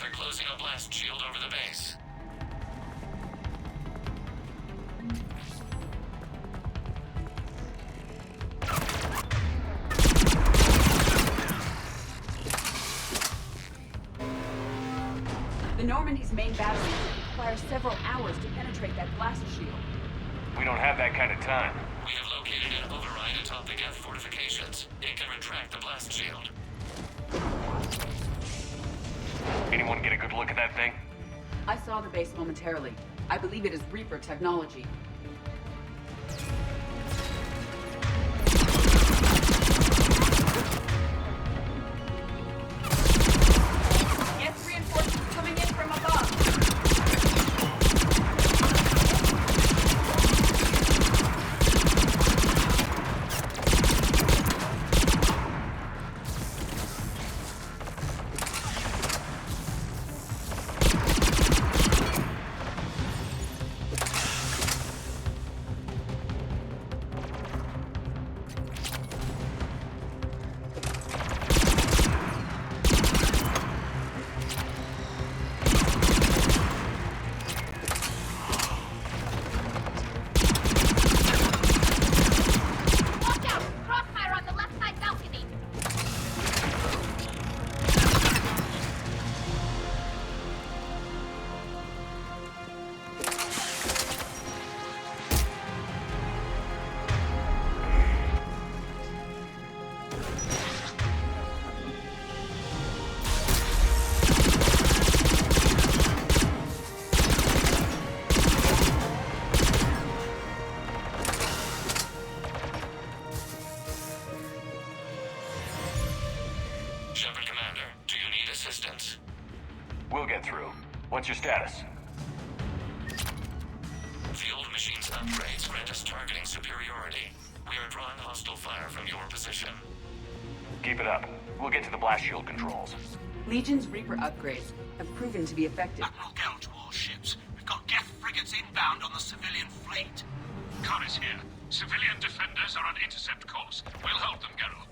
We're closing a blast shield over the base. The Normandy's main battery requires several hours to penetrate that blast shield. We don't have that kind of time. We have located an override atop the Geth fortifications. It can retract the blast shield. Anyone get a good look at that thing? I saw the base momentarily. I believe it is Reaper technology. Geth reinforcements coming in from above. Shepard, Commander, do you need assistance? We'll get through. What's your status? The old machine's upgrades grant us targeting superiority. We are drawing hostile fire from your position. Keep it up. We'll get to the blast shield controls. Legion's Reaper upgrades have proven to be effective. Admiral Geralt to all ships. We've got Geth frigates inbound on the civilian fleet. Khan is here. Civilian defenders are on intercept course. We'll hold them, Geralt.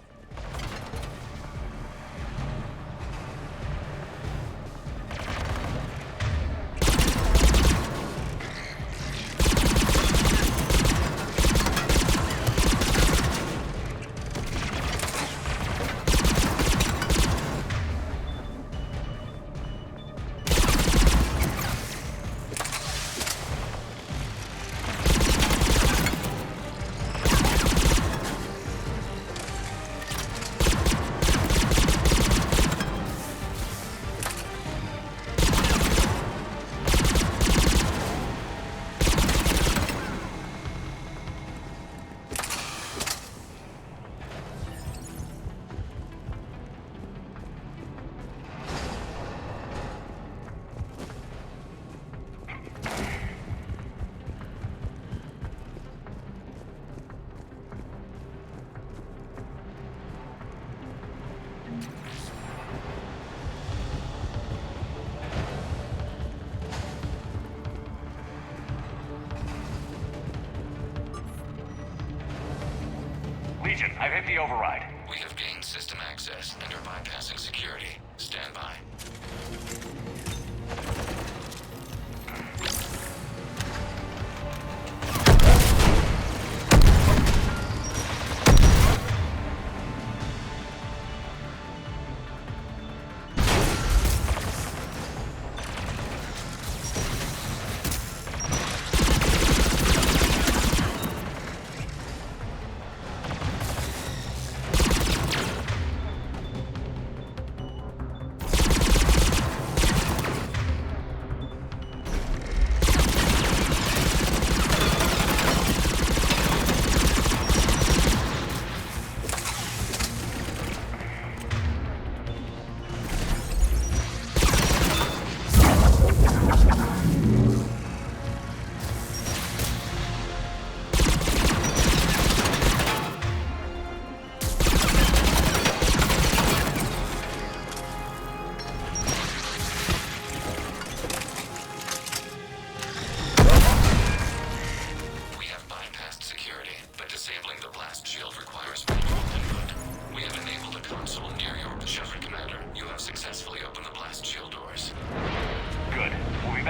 Legion, I've hit the override. We have gained system access and are bypassing security. Stand by.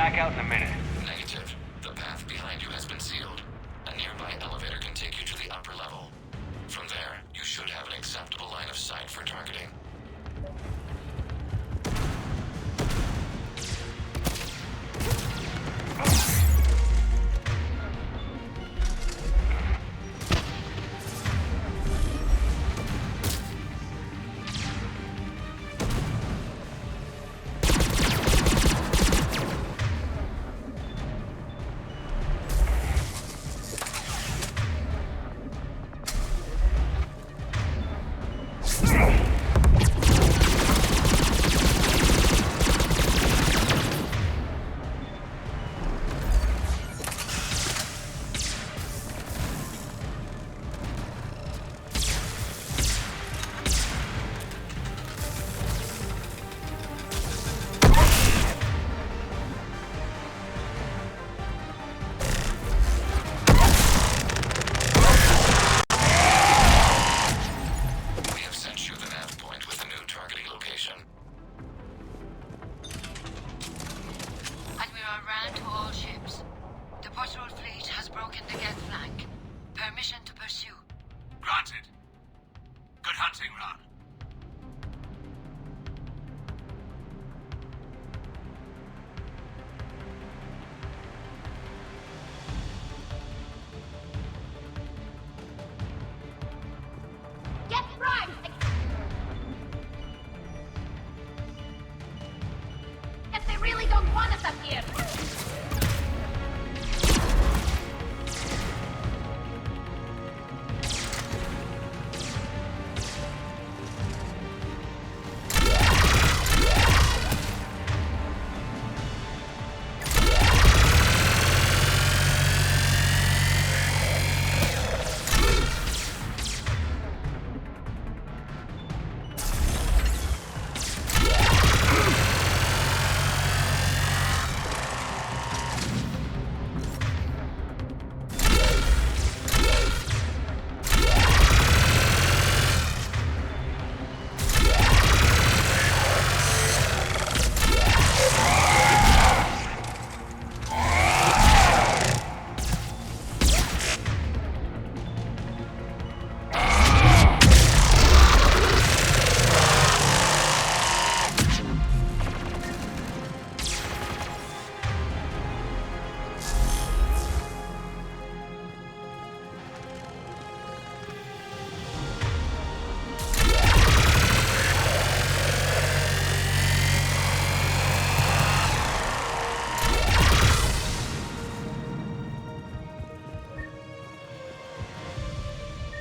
back out in a minute. Negative. The path behind you has been sealed. A nearby elevator can take you to the upper level. From there, you should have an acceptable line of sight for targeting.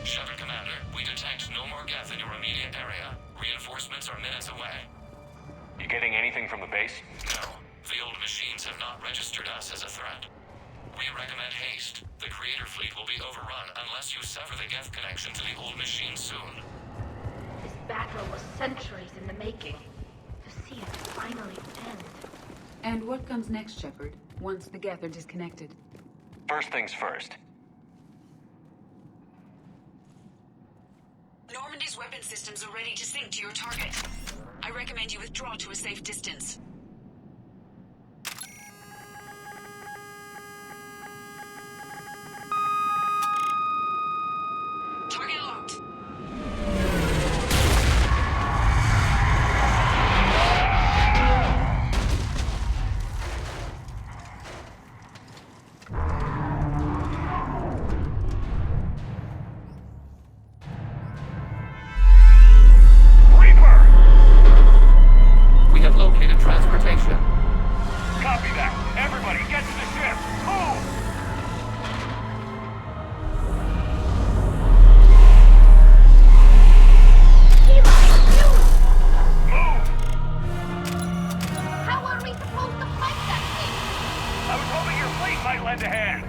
Shepard Commander, we detect no more Geth in your immediate area. Reinforcements are minutes away. You getting anything from the base? No. The old machines have not registered us as a threat. We recommend haste. The Creator fleet will be overrun unless you sever the Geth connection to the old machines soon. This battle was centuries in the making. To see it finally end. And what comes next, Shepard, once the Geth are disconnected? First things first. Normandy's weapon systems are ready to sync to your target. I recommend you withdraw to a safe distance. Target locked. We have located transportation. Copy that. Everybody, get to the ship. Move! How are we supposed to fight that thing? I was hoping your fleet might lend a hand.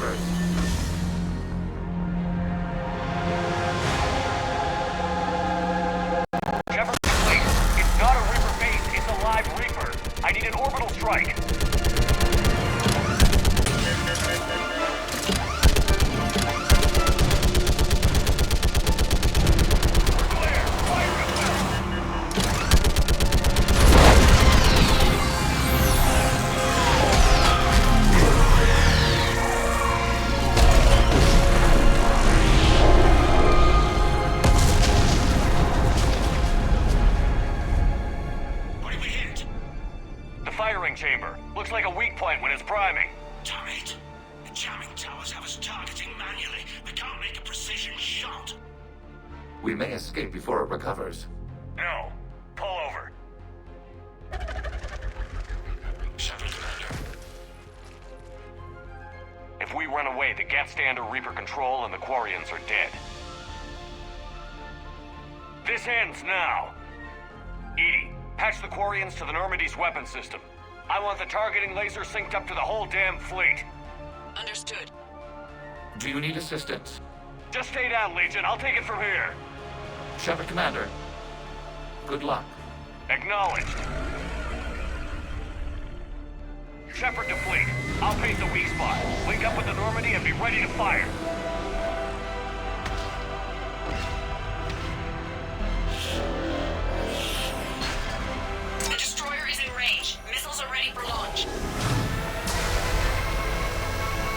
Reapers. Shepard, complete. It's not a Reaper base, it's a live Reaper. I need an orbital strike. Chamber. Looks like a weak point when it's priming. Damn it! The jamming towers have us targeting manually. We can't make a precision shot. We may escape before it recovers. No. Pull over. Shepard, Commander. If we run away, the Geth stay under Reaper control and the Quarians are dead. This ends now. Edie, patch the Quarians to the Normandy's weapon system. I want the targeting laser synced up to the whole damn fleet. Understood. Do you need assistance? Just stay down, Legion. I'll take it from here. Shepard, Commander. Good luck. Acknowledged. Shepard to fleet. I'll paint the weak spot. Link up with the Normandy and be ready to fire. The destroyer is in range. Missiles are ready for launch.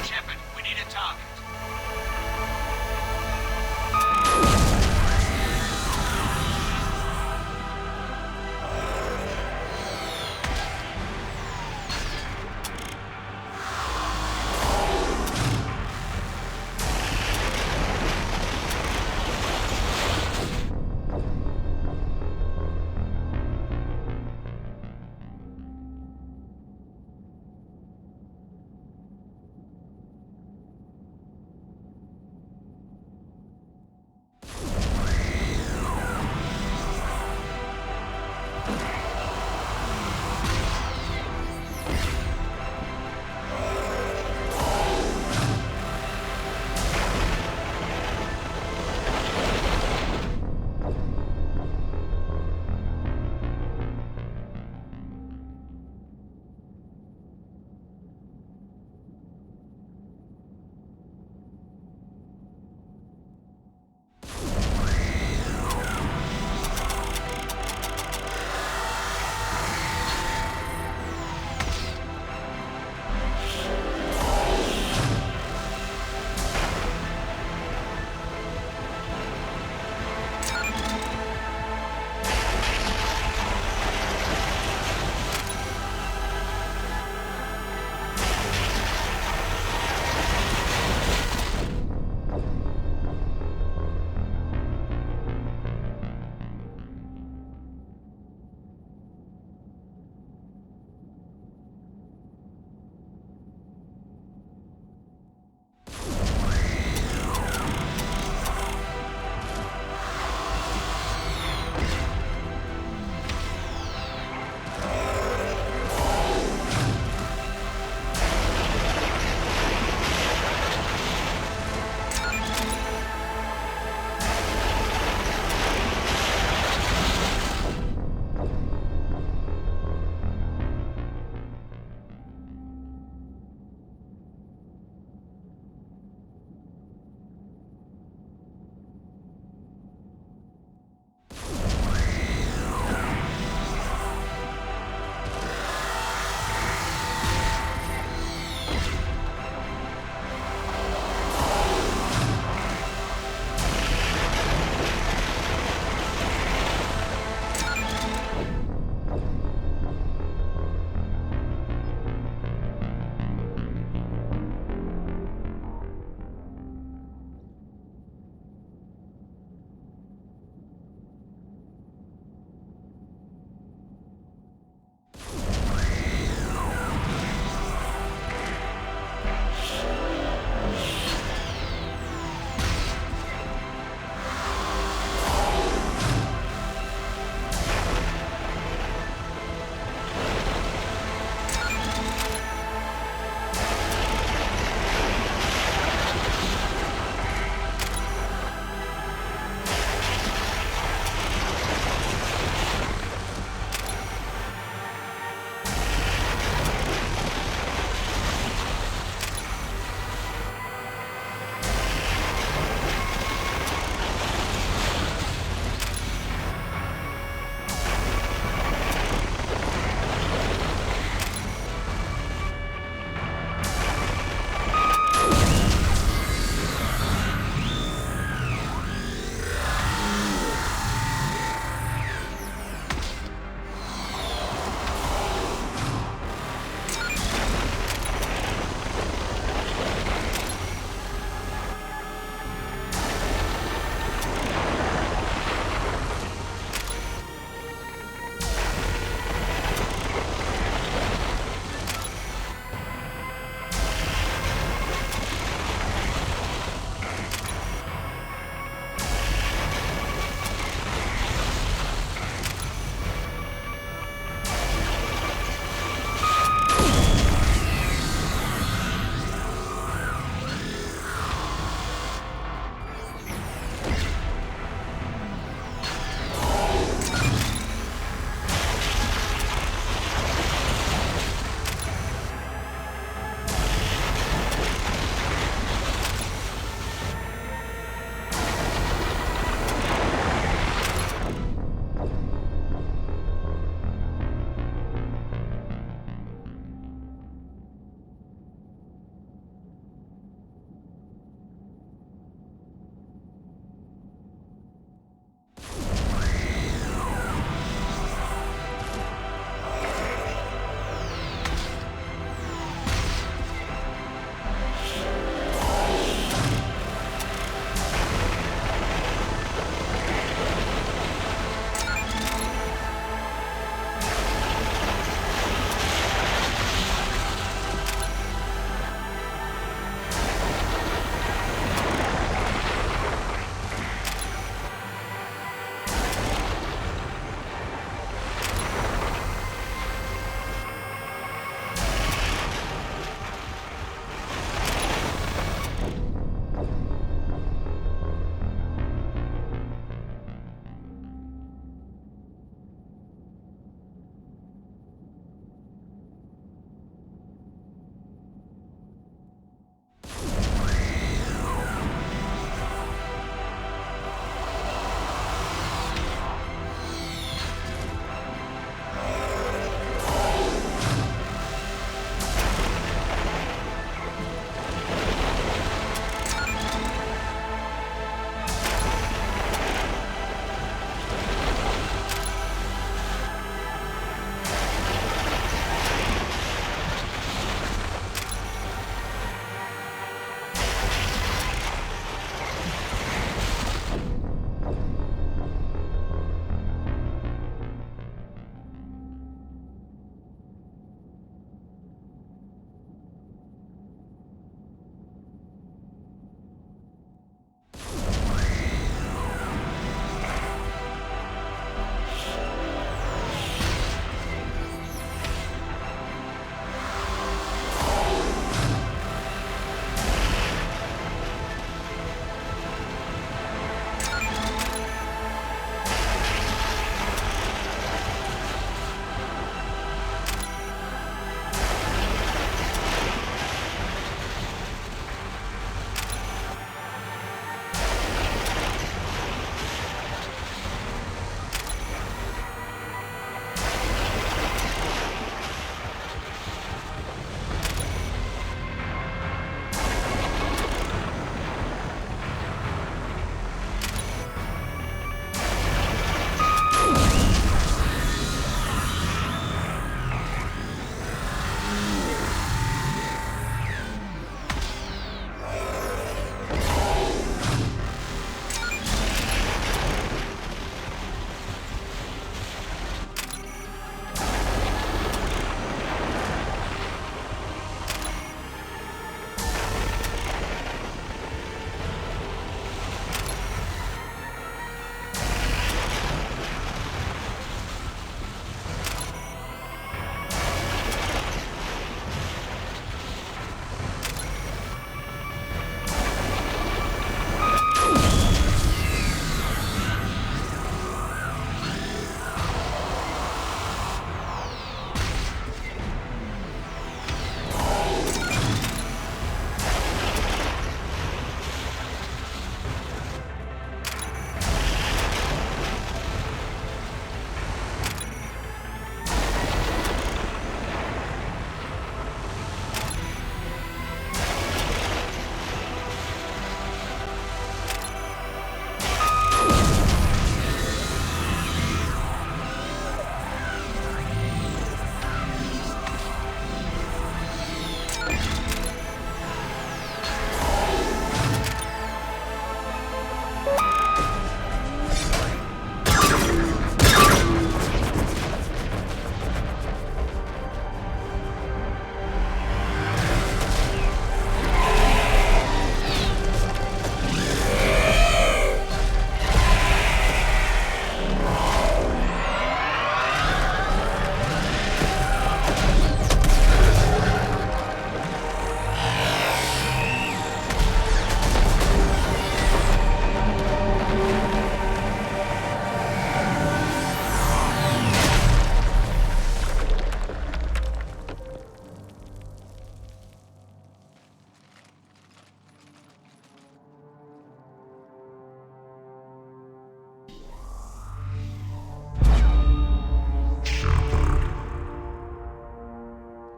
Shepard, we need a target.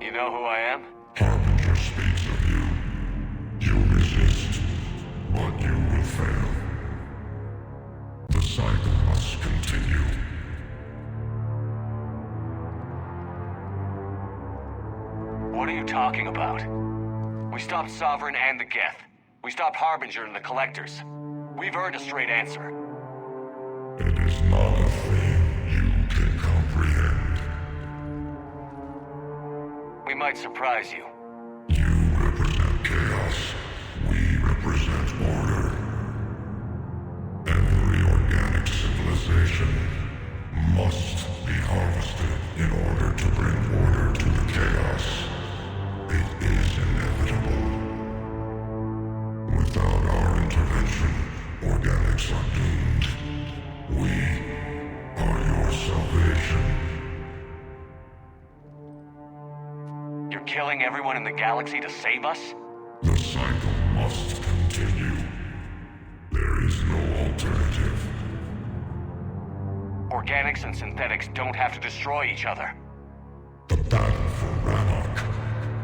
You know who I am? Harbinger speaks of you. You resist, but you will fail. The cycle must continue. What are you talking about? We stopped Sovereign and the Geth. We stopped Harbinger and the Collectors. We've earned a straight answer. It is not a thing you can comprehend. We might surprise you. You represent chaos. We represent order. Every organic civilization must be harvested in order to bring order to the chaos. It is inevitable. Without our intervention, organics are doomed. We are your salvation. You're killing everyone in the galaxy to save us? The cycle must continue. There is no alternative. Organics and synthetics don't have to destroy each other. The battle for Rannoch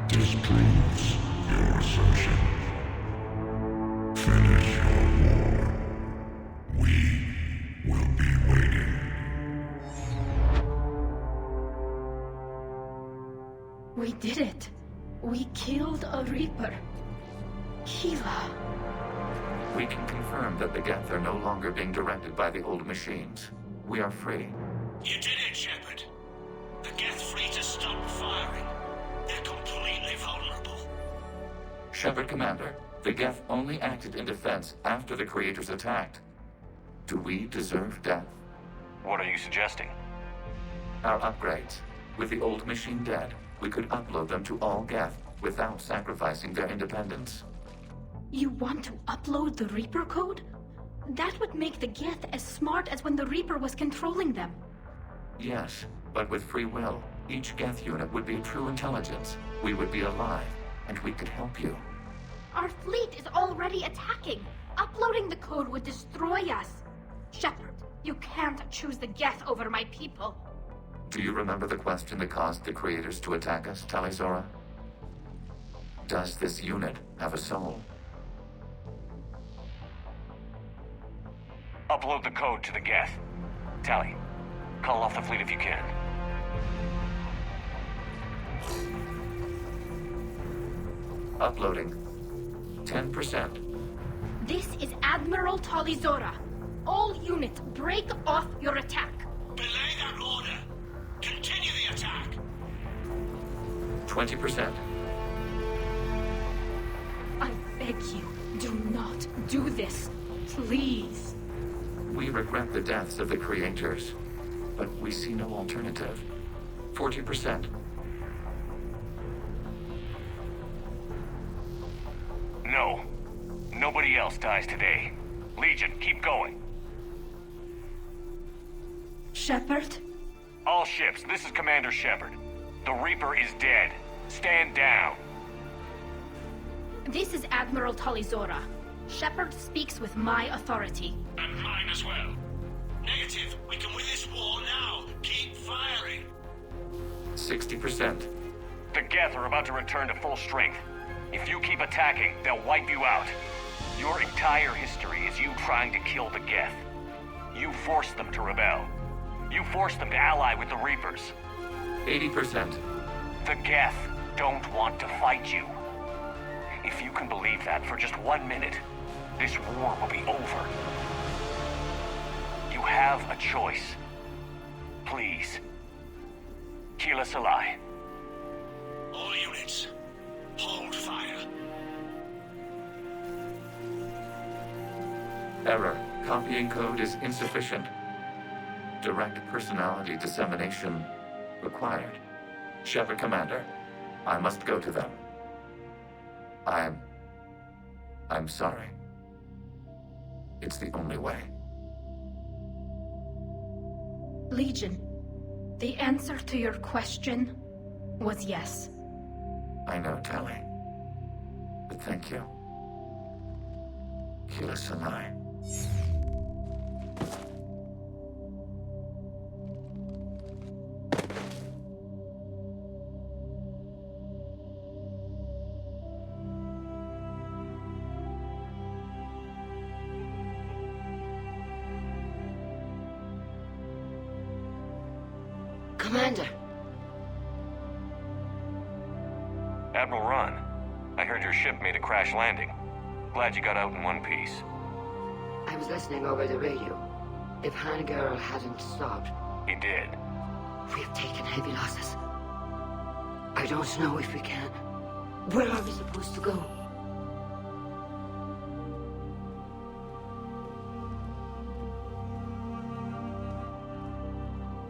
disproves your assertion. Finish your war. We will be waiting. We did it. We killed a Reaper. Kila. We can confirm that the Geth are no longer being directed by the old machines. We are free. You did it, Shepard. The Geth fleet has stopped firing. They're completely vulnerable. Shepard, Commander, the Geth only acted in defense after the Creators attacked. Do we deserve death? What are you suggesting? Our upgrades. With the old machine dead, we could upload them to all Geth without sacrificing their independence. You want to upload the Reaper code? That would make the Geth as smart as when the Reaper was controlling them. Yes, but with free will, each Geth unit would be true intelligence. We would be alive, and we could help you. Our fleet is already attacking. Uploading the code would destroy us. Shepard, you can't choose the Geth over my people. Do you remember the question that caused the Creators to attack us, Talizora? Does this unit have a soul? Upload the code to the Geth. Tally, call off the fleet if you can. Uploading. 10%. This is Admiral Talizora. All units, break off your attack. Belay that order. Continue the attack. 20%. I beg you, do not do this. Please. We regret the deaths of the Creators, but we see no alternative. 40%. No. Nobody else dies today. Legion, keep going. Shepard? All ships, this is Commander Shepard. The Reaper is dead. Stand down. This is Admiral Talizora. Shepard speaks with my authority. And mine as well. Negative. We can win this war now. Keep firing. 60%. The Geth are about to return to full strength. If you keep attacking, they'll wipe you out. Your entire history is you trying to kill the Geth. You forced them to rebel. You forced them to ally with the Reapers. 80%. The Geth don't want to fight you. If you can believe that for just 1 minute, this war will be over. You have a choice. Please. Kill us alive. All units, hold fire. Error. Copying code is insufficient. Direct personality dissemination required. Shepard, Commander, I must go to them. I'm sorry. It's the only way. Legion, the answer to your question was yes. I know, Tally. But thank you. Kill us alive. Commander. Admiral Ron, I heard your ship made a crash landing. Glad you got out in one piece. I was listening over the radio. If Hangirl hadn't stopped... He did. We have taken heavy losses. I don't know if we can. Where are we supposed to go?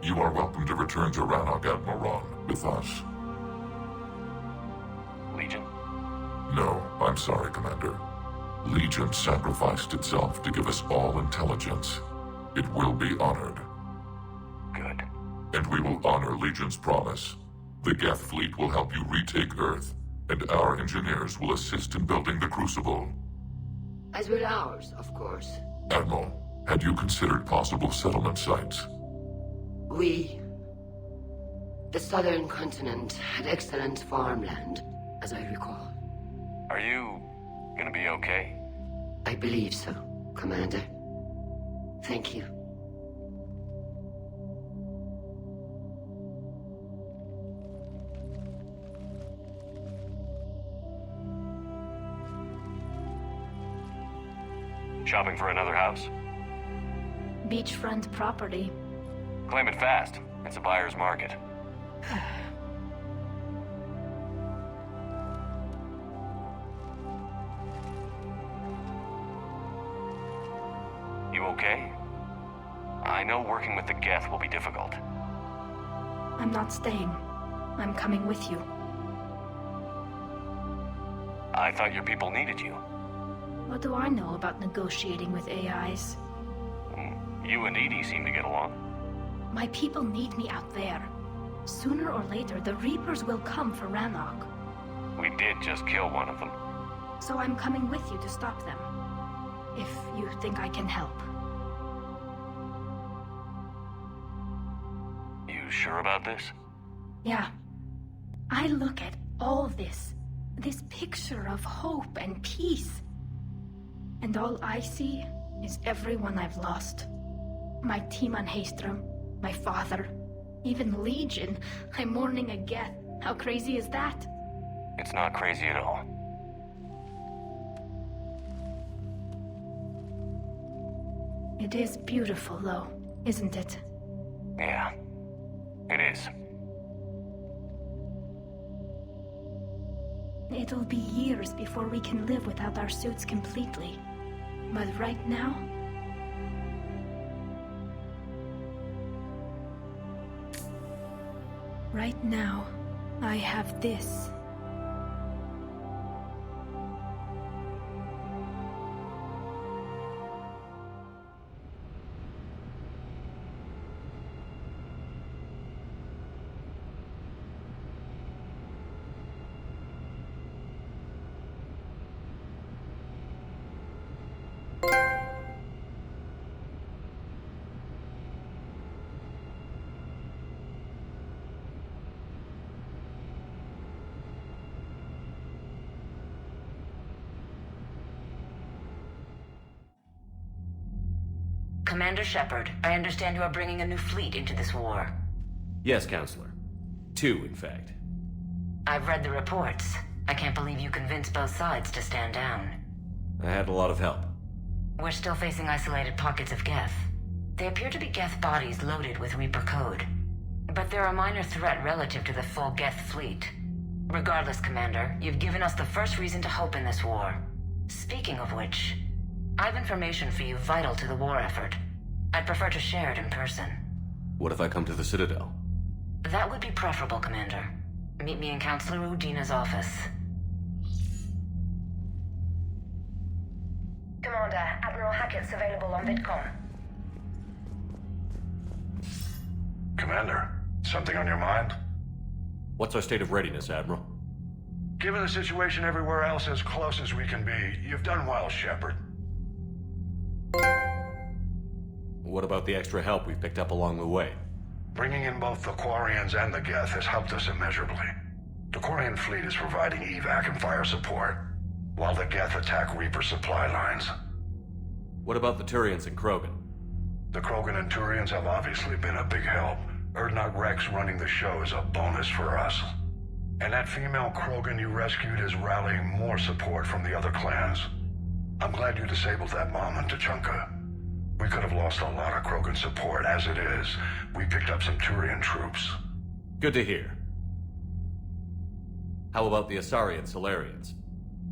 You are welcome to return to Rannoch, Admiral Ron, with us. Legion? No, I'm sorry, Commander. Legion sacrificed itself to give us all intelligence. It will be honored. Good. And we will honor Legion's promise. The Geth fleet will help you retake Earth, and our engineers will assist in building the Crucible. As will ours, of course. Admiral, had you considered possible settlement sites? The southern continent had excellent farmland, as I recall. Are you gonna be okay? I believe so, Commander. Thank you. Shopping for another house? Beachfront property. Claim it fast. It's a buyer's market. You okay? I know working with the Geth will be difficult. I'm not staying. I'm coming with you. I thought your people needed you. What do I know about negotiating with AIs? You and Edie seem to get along. My people need me out there. Sooner or later, the Reapers will come for Rannoch. We did just kill one of them. So I'm coming with you to stop them. If you think I can help. You sure about this? Yeah. I look at all this picture of hope and peace. And all I see is everyone I've lost. My team on Haestrom, my father, even Legion. I'm mourning a Geth. How crazy is that? It's not crazy at all. It is beautiful, though, isn't it? Yeah, it is. It'll be years before we can live without our suits completely. But right now... Right now, I have this. Commander Shepard, I understand you are bringing a new fleet into this war. Yes, Counselor. 2, in fact. I've read the reports. I can't believe you convinced both sides to stand down. I had a lot of help. We're still facing isolated pockets of Geth. They appear to be Geth bodies loaded with Reaper code. But they're a minor threat relative to the full Geth fleet. Regardless, Commander, you've given us the first reason to hope in this war. Speaking of which, I have information for you vital to the war effort. I'd prefer to share it in person. What if I come to the Citadel? That would be preferable, Commander. Meet me in Counselor Udina's office. Commander, Admiral Hackett's available on VidCom. Commander, something on your mind? What's our state of readiness, Admiral? Given the situation everywhere else as close as we can be, you've done well, Shepard. What about the extra help we've picked up along the way? Bringing in both the Quarians and the Geth has helped us immeasurably. The Quarian fleet is providing evac and fire support, while the Geth attack Reaper supply lines. What about the Turians and Krogan? The Krogan and Turians have obviously been a big help, Erdnot Rex running the show is a bonus for us. And that female Krogan you rescued is rallying more support from the other clans. I'm glad you disabled that bomb on Tuchanka. We could have lost a lot of Krogan support. As it is, we picked up some Turian troops. Good to hear. How about the Asari and Solarians?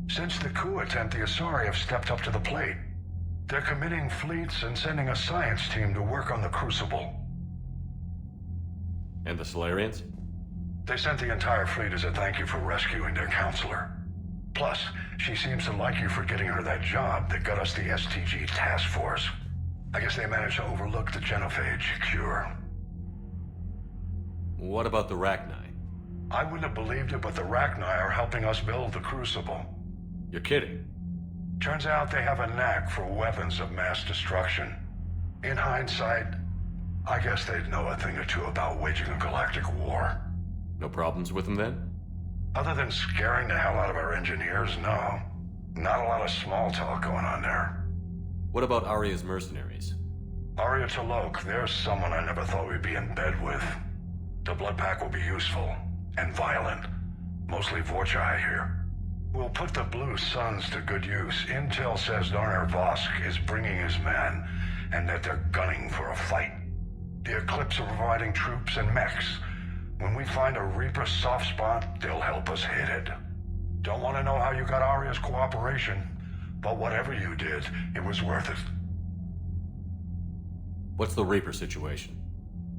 Since the coup attempt, the Asari have stepped up to the plate. They're committing fleets and sending a science team to work on the Crucible. And the Solarians? They sent the entire fleet as a thank you for rescuing their counselor. Plus, she seems to like you for getting her that job that got us the STG task force. I guess they managed to overlook the genophage cure. What about the Rachni? I wouldn't have believed it, but the Rachni are helping us build the Crucible. You're kidding. Turns out they have a knack for weapons of mass destruction. In hindsight, I guess they'd know a thing or two about waging a galactic war. No problems with them then? Other than scaring the hell out of our engineers, no. Not a lot of small talk going on there. What about Arya's mercenaries? Arya T'Loak, there's someone I never thought we'd be in bed with. The Blood Pack will be useful. And violent. Mostly Vorcha, I hear. We'll put the Blue Suns to good use. Intel says Darner Vosk is bringing his men, and that they're gunning for a fight. The Eclipse are providing troops and mechs. When we find a Reaper soft spot, they'll help us hit it. Don't want to know how you got Arya's cooperation, but whatever you did, it was worth it. What's the Reaper situation?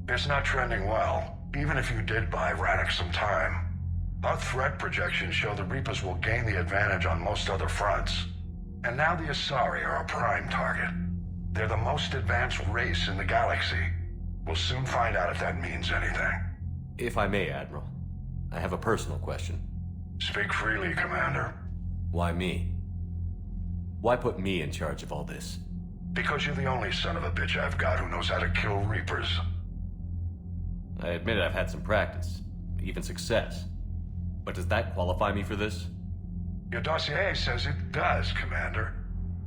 It's not trending well. Even if you did buy Radix some time. Our threat projections show the Reapers will gain the advantage on most other fronts. And now the Asari are a prime target. They're the most advanced race in the galaxy. We'll soon find out if that means anything. If I may, Admiral, I have a personal question. Speak freely, Commander. Why me? Why put me in charge of all this? Because you're the only son of a bitch I've got who knows how to kill Reapers. I admit I've had some practice, even success. But does that qualify me for this? Your dossier says it does, Commander.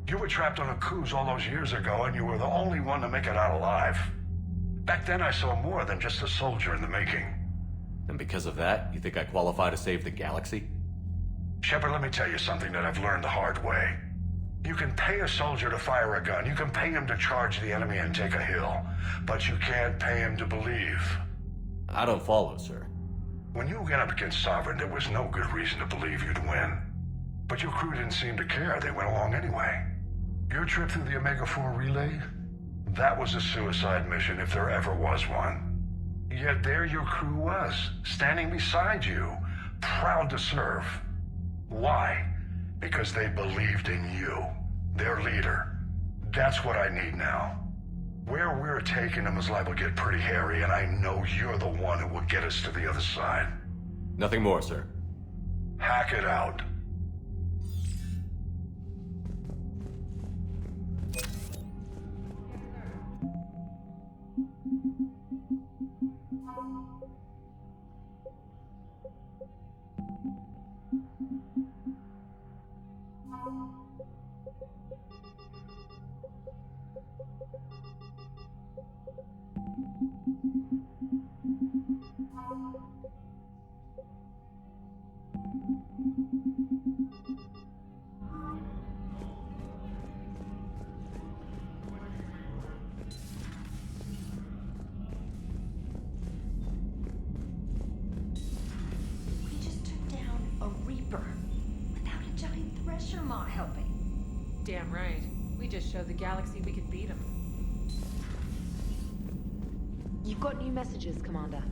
You were trapped on a cruise all those years ago, and you were the only one to make it out alive. Back then I saw more than just a soldier in the making. And because of that, you think I qualify to save the galaxy? Shepard, let me tell you something that I've learned the hard way. You can pay a soldier to fire a gun, you can pay him to charge the enemy and take a hill, but you can't pay him to believe. I don't follow, sir. When you went up against Sovereign, there was no good reason to believe you'd win. But your crew didn't seem to care. They went along anyway. Your trip through the Omega-4 relay? That was a suicide mission if there ever was one. Yet there your crew was, standing beside you, proud to serve. Why? Because they believed in you, their leader. That's what I need now. Where we're taking them is liable to get pretty hairy, and I know you're the one who will get us to the other side. Nothing more, sir. Hack it out. Damn right. We just showed the galaxy we could beat them. You've got new messages, Commander.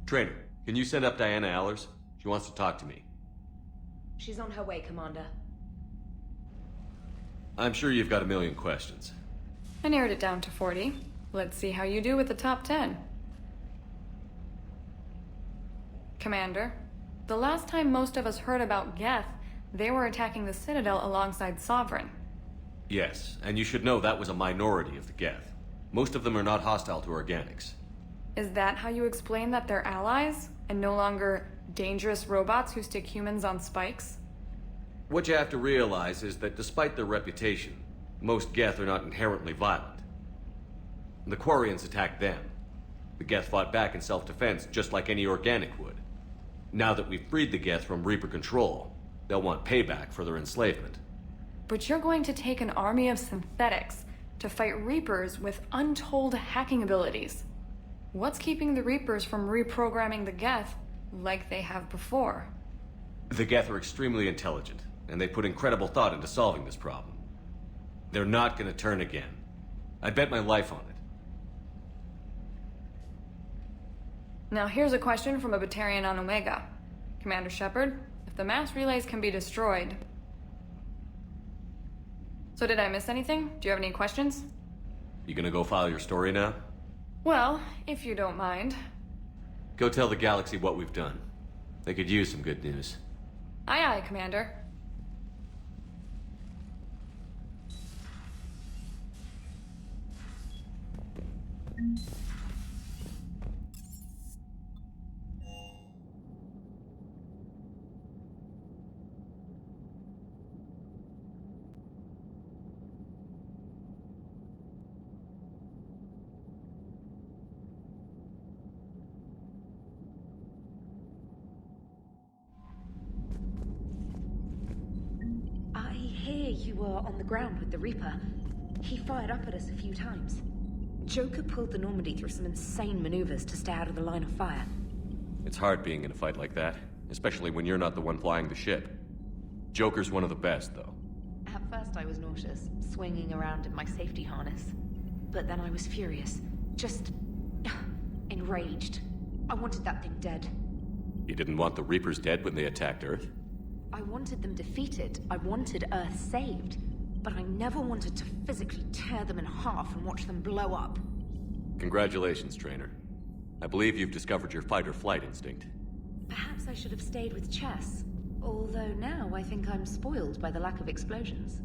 Trainer, can you send up Diana Allers? She wants to talk to me. She's on her way, Commander. I'm sure you've got a million questions. I narrowed it down to 40. Let's see how you do with the top 10. Commander, the last time most of us heard about Geth, they were attacking the Citadel alongside Sovereign. Yes, and you should know that was a minority of the Geth. Most of them are not hostile to organics. Is that how you explain that they're allies, and no longer dangerous robots who stick humans on spikes? What you have to realize is that despite their reputation, most Geth are not inherently violent. The Quarians attacked them. The Geth fought back in self-defense just like any organic would. Now that we've freed the Geth from Reaper control, they'll want payback for their enslavement. But you're going to take an army of synthetics to fight Reapers with untold hacking abilities. What's keeping the Reapers from reprogramming the Geth like they have before? The Geth are extremely intelligent, and they put incredible thought into solving this problem. They're not gonna turn again. I'd bet my life on it. Now here's a question from a Batarian on Omega. Commander Shepard, if the mass relays can be destroyed... So did I miss anything? Do you have any questions? You gonna go file your story now? Well, if you don't mind. Go tell the galaxy what we've done. They could use some good news. Aye aye, Commander. You were on the ground with the Reaper. He fired up at us a few times. Joker pulled the Normandy through some insane maneuvers to stay out of the line of fire. It's hard being in a fight like that, especially when you're not the one flying the ship. Joker's one of the best, though. At first I was nauseous, swinging around in my safety harness. But then I was furious. Just... enraged. I wanted that thing dead. You didn't want the Reapers dead when they attacked Earth? I wanted them defeated. I wanted Earth saved. But I never wanted to physically tear them in half and watch them blow up. Congratulations, Trainer. I believe you've discovered your fight-or-flight instinct. Perhaps I should have stayed with chess. Although now I think I'm spoiled by the lack of explosions.